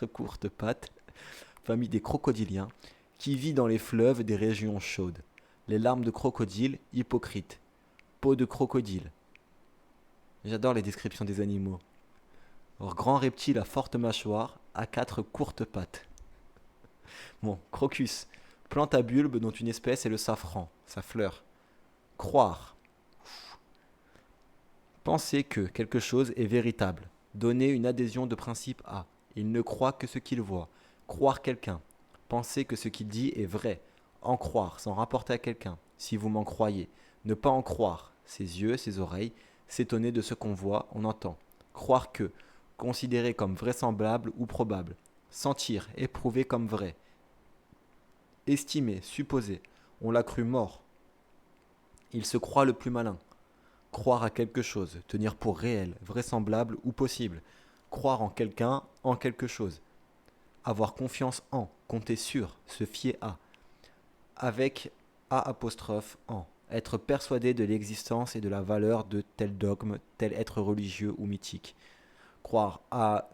courtes pattes, famille des crocodiliens, qui vit dans les fleuves des régions chaudes. Les larmes de crocodile, hypocrite. Peau de crocodile. J'adore les descriptions des animaux. Alors, grand reptile à forte mâchoire, à quatre courtes pattes. Bon, crocus, plante à bulbe dont une espèce est le safran, sa fleur. Croire, penser que quelque chose est véritable, donner une adhésion de principe à. Il ne croit que ce qu'il voit. Croire quelqu'un, penser que ce qu'il dit est vrai. En croire, s'en rapporter à quelqu'un, si vous m'en croyez. Ne pas en croire, ses yeux, ses oreilles, s'étonner de ce qu'on voit, on entend. Croire que, considérer comme vraisemblable ou probable. Sentir, éprouver comme vrai. Estimer, supposer. On l'a cru mort. Il se croit le plus malin. Croire à quelque chose, tenir pour réel, vraisemblable ou possible. Croire en quelque chose. Avoir confiance en, compter sur, se fier à. Avec A apostrophe en. Être persuadé de l'existence et de la valeur de tel dogme, tel être religieux ou mythique. Croire à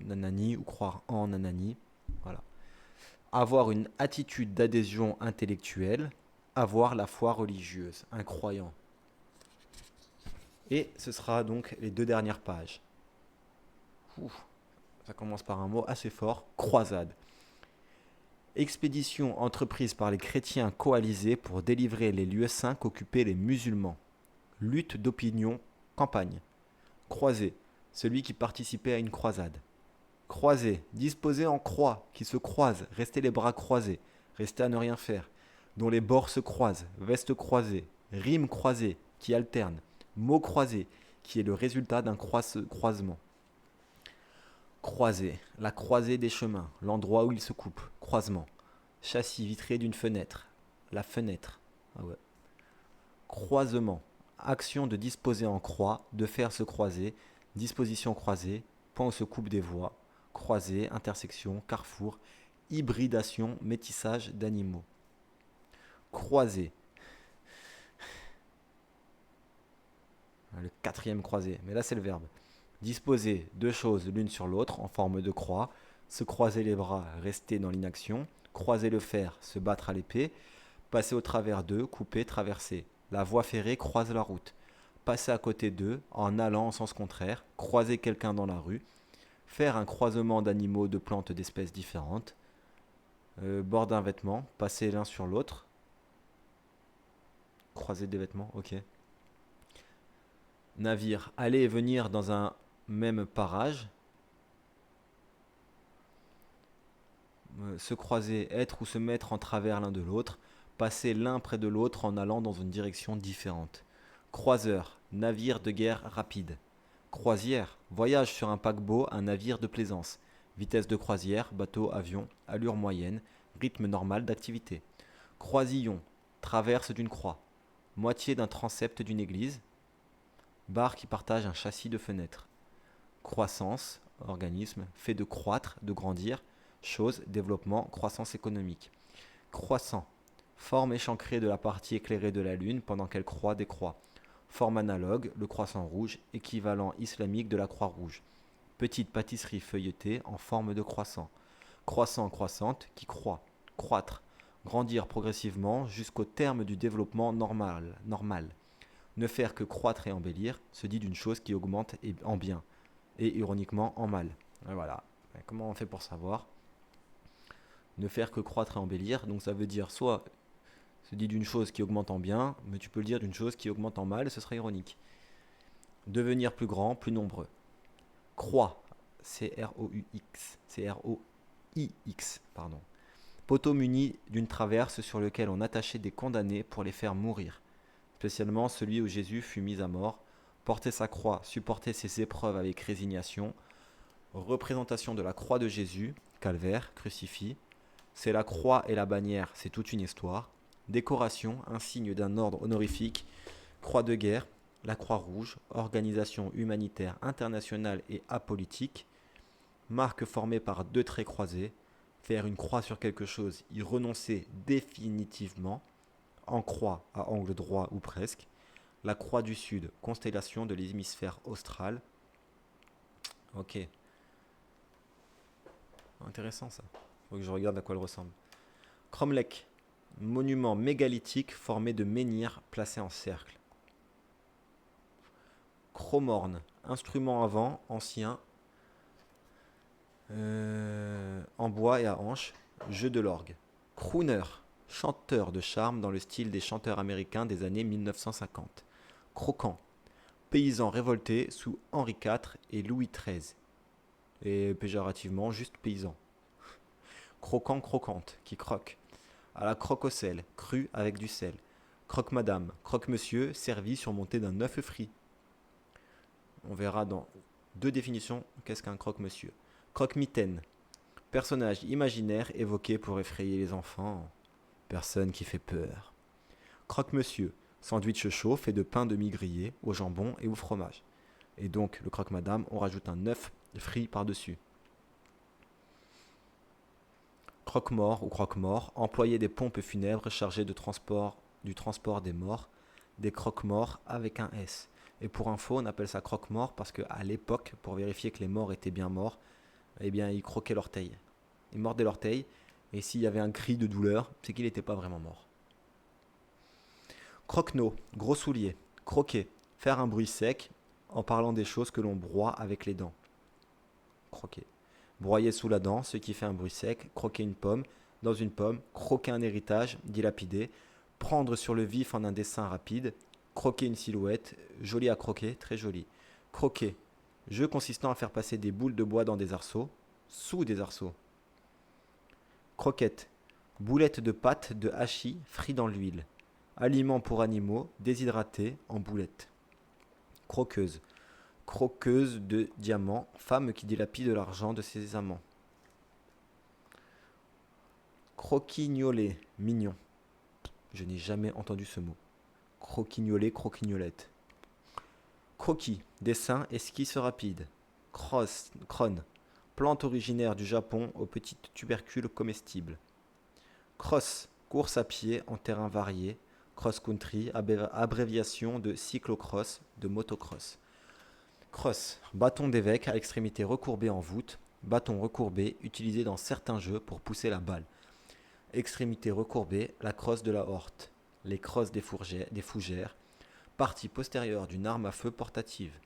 nanani ou croire en nanani. Voilà. Avoir une attitude d'adhésion intellectuelle. Avoir la foi religieuse. Un croyant. Et ce sera donc les deux dernières pages. Ouf, ça commence par un mot assez fort, croisade. Expédition entreprise par les chrétiens coalisés pour délivrer les lieux saints qu'occupaient les musulmans. Lutte d'opinion, campagne. Croisé, celui qui participait à une croisade. Croisé, disposé en croix, qui se croise, rester les bras croisés, rester à ne rien faire, dont les bords se croisent, veste croisée, rime croisée, qui alterne, mot croisé, qui est le résultat d'un croisement. Croisée, la croisée des chemins, l'endroit où ils se coupent, croisement. Châssis vitré d'une fenêtre, la fenêtre. Ah ouais. Croisement, action de disposer en croix, de faire se croiser, disposition croisée, point où se coupent des voies, croisée, intersection, carrefour, hybridation, métissage d'animaux. Croisé, le quatrième croisé, mais là c'est le verbe. Disposer deux choses l'une sur l'autre en forme de croix, se croiser les bras, rester dans l'inaction, croiser le fer, se battre à l'épée, passer au travers d'eux, couper, traverser. La voie ferrée croise la route. Passer à côté d'eux en allant en sens contraire, croiser quelqu'un dans la rue, faire un croisement d'animaux, de plantes d'espèces différentes, bord d'un vêtement, passer l'un sur l'autre, croiser des vêtements, ok. Navire, aller et venir dans un même parage, se croiser, être ou se mettre en travers l'un de l'autre, passer l'un près de l'autre en allant dans une direction différente. Croiseur, navire de guerre rapide. Croisière, voyage sur un paquebot, un navire de plaisance. Vitesse de croisière, bateau, avion, allure moyenne, rythme normal d'activité. Croisillon, traverse d'une croix. Moitié d'un transept d'une église. Barre qui partage un châssis de fenêtre. Croissance, organisme, fait de croître, de grandir. Chose, développement, croissance économique. Croissant, forme échancrée de la partie éclairée de la lune pendant qu'elle décroît. Forme analogue, le croissant rouge, équivalent islamique de la croix rouge. Petite pâtisserie feuilletée en forme de croissant. Croissant, croissante, qui croît. Croître, grandir progressivement jusqu'au terme du développement normal. Ne faire que croître et embellir se dit d'une chose qui augmente en bien, et ironiquement en mal. Et voilà. Comment on fait pour savoir? Ne faire que croître et embellir, donc ça veut dire soit se dit d'une chose qui augmente en bien, mais tu peux le dire d'une chose qui augmente en mal, ce serait ironique. Devenir plus grand, plus nombreux. Croix, C-R-O-U-X, C-R-O-I-X, pardon. Poteau muni d'une traverse sur lequel on attachait des condamnés pour les faire mourir, spécialement celui où Jésus fut mis à mort. Porter sa croix, supporter ses épreuves avec résignation, Représentation de la croix de Jésus, calvaire, crucifix. C'est la croix et la bannière, c'est toute une histoire. Décoration, un signe d'un ordre honorifique. Croix de guerre, la Croix-Rouge, organisation humanitaire internationale et apolitique. Marque formée par deux traits croisés. Faire une croix sur quelque chose, y renoncer définitivement. En croix à angle droit ou presque. La croix du Sud, constellation de l'hémisphère austral. Ok, intéressant ça. Faut que je regarde à quoi elle ressemble. Cromlech, monument mégalithique formé de menhirs placés en cercle. Chromorne, instrument à vent ancien en bois et à hanches, jeu de l'orgue. Crooner, chanteur de charme dans le style des chanteurs américains des années 1950. Croquant, paysan révolté sous Henri IV et Louis XIII. Et péjorativement, juste paysan. Croquant, croquante, qui croque. À la croque au sel, cru avec du sel. Croque madame, croque monsieur, servi surmonté d'un œuf frit. On verra dans deux définitions qu'est-ce qu'un croque monsieur. Croque-mitaine, personnage imaginaire évoqué pour effrayer les enfants. Personne qui fait peur. Croque-monsieur, sandwich chaud fait de pain demi-grillé au jambon et au fromage. Et donc, le croque-madame, on rajoute un œuf frit par-dessus. Croque-mort ou croque-mort, employé des pompes funèbres chargées du transport des morts, des croque-morts avec un S. Et pour info, on appelle ça croque-mort parce qu'à l'époque, pour vérifier que les morts étaient bien morts, eh bien, ils croquaient l'orteil. Ils mordaient l'orteil, et s'il y avait un cri de douleur, c'est qu'il n'était pas vraiment mort. Croquenot, gros soulier, croquer, faire un bruit sec en parlant des choses que l'on broie avec les dents. Croquer. Broyer sous la dent, ce qui fait un bruit sec, croquer une pomme, dans une pomme, croquer un héritage, dilapider, prendre sur le vif en un dessin rapide, croquer une silhouette, joli à croquer, très joli. Croquer, jeu consistant à faire passer des boules de bois dans des arceaux, sous des arceaux. Croquette, boulette de pâte de hachis frit dans l'huile. Aliment pour animaux, déshydraté en boulettes. Croqueuse, croqueuse de diamants, femme qui dilapide l'argent de ses amants. Croquignolet, mignon. Je n'ai jamais entendu ce mot. Croquignolet, croquignolette. Croquis, dessin, esquisse rapide. Crone, plante originaire du Japon aux petites tubercules comestibles. Cross, course à pied en terrain varié. Cross-country, abréviation de cyclocross, de motocross. Cross, bâton d'évêque à l'extrémité recourbée en voûte. Bâton recourbé utilisé dans certains jeux pour pousser la balle. Extrémité recourbée, la crosse de la horte. Les crosses des fougères. Partie postérieure d'une arme à feu portative.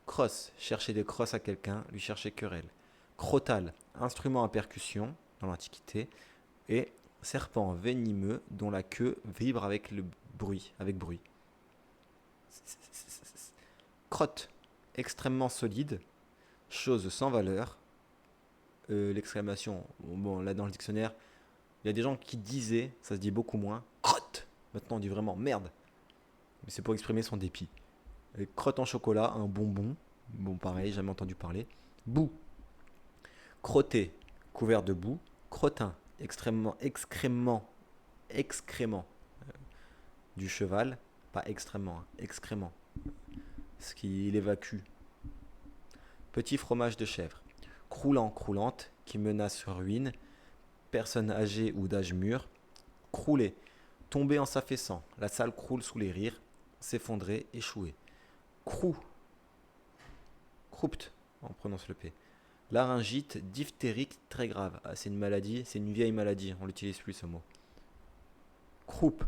Crosse, chercher des crosses à quelqu'un, lui chercher querelle. Crotal, instrument à percussion dans l'Antiquité. Et serpent venimeux dont la queue vibre avec bruit. Crotte, extrêmement solide, chose sans valeur. L'exclamation, bon là dans le dictionnaire, il y a des gens qui disaient, ça se dit beaucoup moins, crotte. Maintenant on dit vraiment merde. Mais c'est pour exprimer son dépit. Et crotte en chocolat, un bonbon. Bon pareil, jamais entendu parler. Boue, crotté, couvert de boue. Crottin, excrément du cheval, pas extrêmement, excrément, ce qu'il évacue. Petit fromage de chèvre, croulant, croulante, qui menace ruine, personne âgée ou d'âge mûr, crouler, tomber en s'affaissant, la salle croule sous les rires, s'effondrer, échouer. Crou, croupt, on prononce le P. Laryngite diphtérique très grave. Ah, c'est une maladie, c'est une vieille maladie, on n'utilise plus ce mot. Croupe,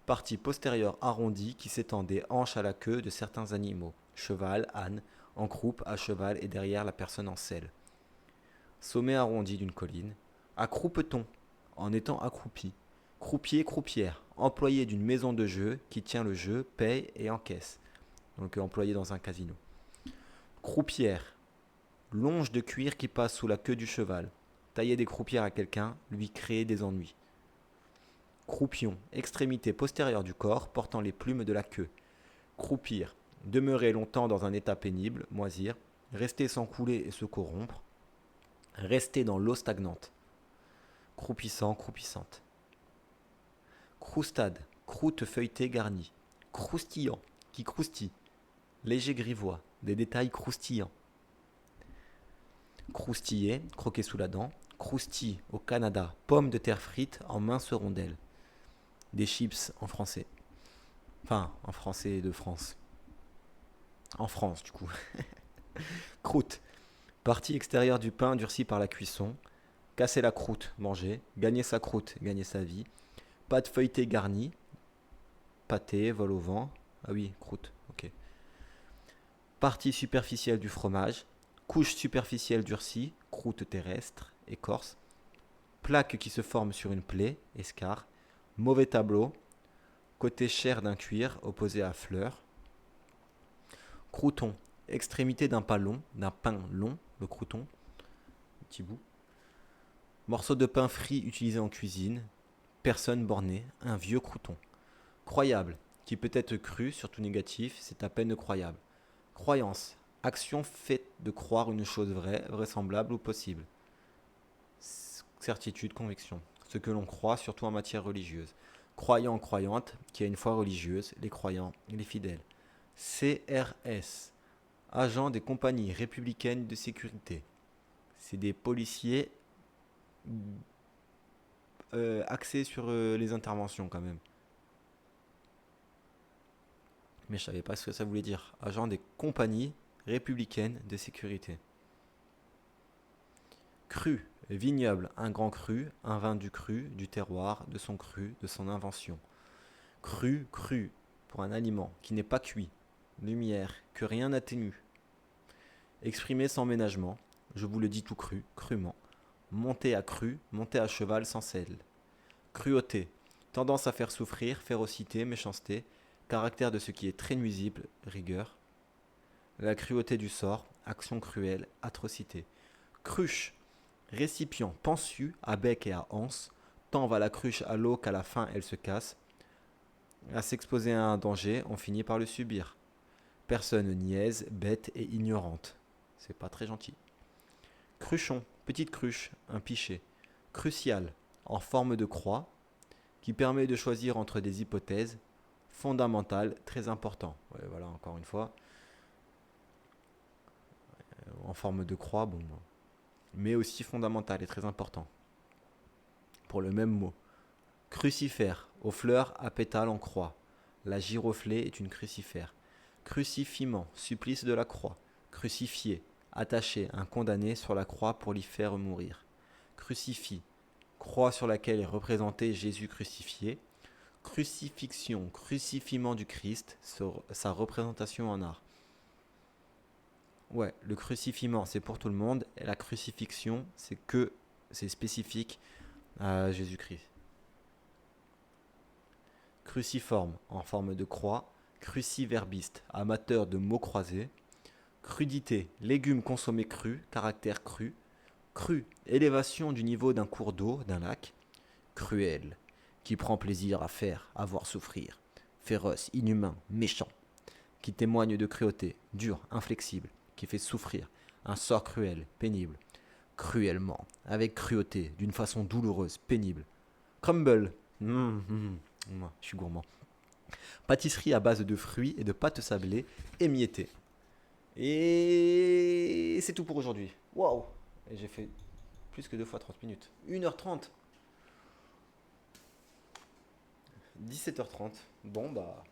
partie postérieure arrondie qui s'étend des hanches à la queue de certains animaux. Cheval, âne, en croupe, à cheval et derrière la personne en selle. Sommet arrondi d'une colline. Accroupe-t-on, en étant accroupi. Croupier, croupière, employé d'une maison de jeu qui tient le jeu, paye et encaisse. Donc employé dans un casino. Croupière, longe de cuir qui passe sous la queue du cheval. Tailler des croupières à quelqu'un, lui créer des ennuis. Croupion, extrémité postérieure du corps portant les plumes de la queue. Croupir, demeurer longtemps dans un état pénible, moisir. rester sans couler et se corrompre, rester dans l'eau stagnante, croupissant, croupissante. Croustade, croûte feuilletée garnie, croustillant, qui croustille, léger grivois, des détails croustillants. Croustiller, croquer sous la dent, croustille au Canada, pommes de terre frites en minces rondelles. Des chips en français. Enfin, en français de France. En France, du coup. Croûte, partie extérieure du pain durcie par la cuisson. Casser la croûte, manger. Gagner sa croûte, gagner sa vie. Pâte feuilletée garnie. Pâté, vol au vent. Ah oui, croûte, ok. Partie superficielle du fromage. Couche superficielle durcie, croûte terrestre, écorce. Plaque qui se forme sur une plaie, escar. Mauvais tableau. Côté chair d'un cuir opposé à fleur. Crouton, extrémité d'un pain long, le crouton, petit bout. Morceau de pain frit utilisé en cuisine. Personne bornée, un vieux crouton. Croyable, qui peut être cru, surtout négatif, c'est à peine croyable. Croyance, action faite de croire une chose vraie, vraisemblable ou possible. Certitude, conviction, ce que l'on croit, surtout en matière religieuse. Croyant, croyante, qui a une foi religieuse, les croyants, les fidèles. CRS, agents des compagnies républicaines de sécurité. C'est des policiers axés sur les interventions quand même. Mais je savais pas ce que ça voulait dire. Agents des compagnies républicaines de sécurité. Cru, vignoble, un grand cru, un vin du cru, du terroir, de son invention. Cru, cru, pour un aliment qui n'est pas cuit. Lumière, que rien n'atténue. Exprimer sans ménagement, je vous le dis tout cru, crûment. Monter à cru, monter à cheval sans selle. Cruauté, tendance à faire souffrir, férocité, méchanceté, caractère de ce qui est très nuisible, rigueur. La cruauté du sort, action cruelle, atrocité. Cruche, récipient pensu, à bec et à anse, tant va la cruche à l'eau qu'à la fin elle se casse. À s'exposer à un danger, on finit par le subir. Personne niaise, bête et ignorante. C'est pas très gentil. Cruchon, petite cruche, un pichet. Crucial, en forme de croix, qui permet de choisir entre des hypothèses. Fondamentales, très important. Ouais, voilà, encore une fois. En forme de croix, bon. Mais aussi fondamental et très important. Pour le même mot. Crucifère, aux fleurs à pétales en croix. La giroflée est une crucifère. Crucifiement, supplice de la croix. Crucifié, attaché, un condamné sur la croix pour l'y faire mourir. Crucifix, croix sur laquelle est représenté Jésus crucifié. Crucifixion, crucifiement du Christ, sa représentation en art. Ouais, le crucifiement c'est pour tout le monde, et la crucifixion c'est spécifique à Jésus-Christ. Cruciforme, en forme de croix. Cruciverbiste, amateur de mots croisés. Crudité, légumes consommés crus, caractère cru. Cru, élévation du niveau d'un cours d'eau, d'un lac. Cruel, qui prend plaisir à faire, à voir souffrir. Féroce, inhumain, méchant, qui témoigne de cruauté, dur, inflexible, qui fait souffrir. Un sort cruel, pénible. Cruellement, avec cruauté, d'une façon douloureuse, pénible. Crumble, je suis gourmand. Pâtisserie à base de fruits et de pâte sablée émiettée. Et c'est tout pour aujourd'hui. Waouh! Et j'ai fait plus que 2 fois 30 minutes. 1h30. 17h30. Bon bah.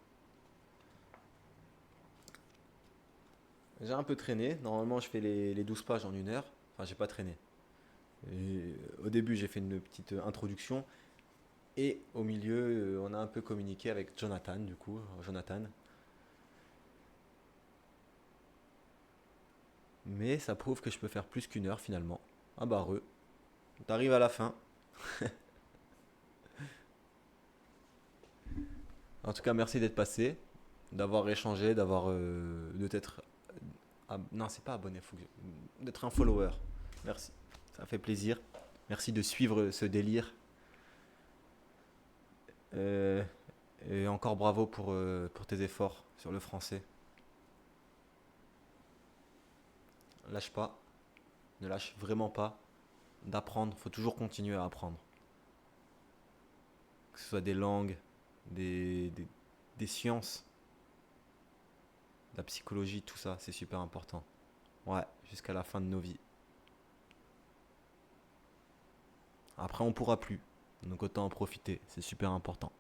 J'ai un peu traîné. Normalement je fais les 12 pages en 1 heure. Enfin j'ai pas traîné. Au début j'ai fait une petite introduction. Et au milieu on a un peu communiqué avec Jonathan du coup. Jonathan. Mais ça prouve que je peux faire plus qu'1 heure finalement. Ah bah heureux. T'arrives à la fin. En tout cas, merci d'être passé, d'avoir échangé, de t'être. Non, c'est pas abonné, d'être un follower. Merci, ça fait plaisir. Merci de suivre ce délire. Euh, et encore bravo pour tes efforts sur le français. lâche pas, ne lâche vraiment pas d'apprendre. Faut toujours continuer à apprendre. Que ce soit des langues, des sciences, la psychologie, tout ça, c'est super important. Ouais, jusqu'à la fin de nos vies. Après, on pourra plus. Donc autant en profiter, c'est super important.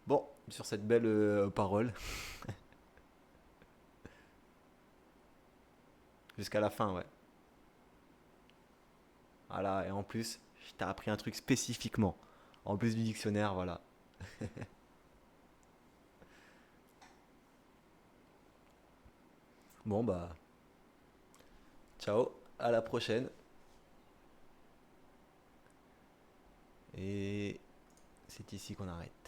Bon, sur cette belle parole, jusqu'à la fin, ouais. Voilà, et en plus, je t'ai appris un truc spécifiquement. En plus du dictionnaire, voilà. Bon, bah, ciao, à la prochaine. Et c'est ici qu'on arrête.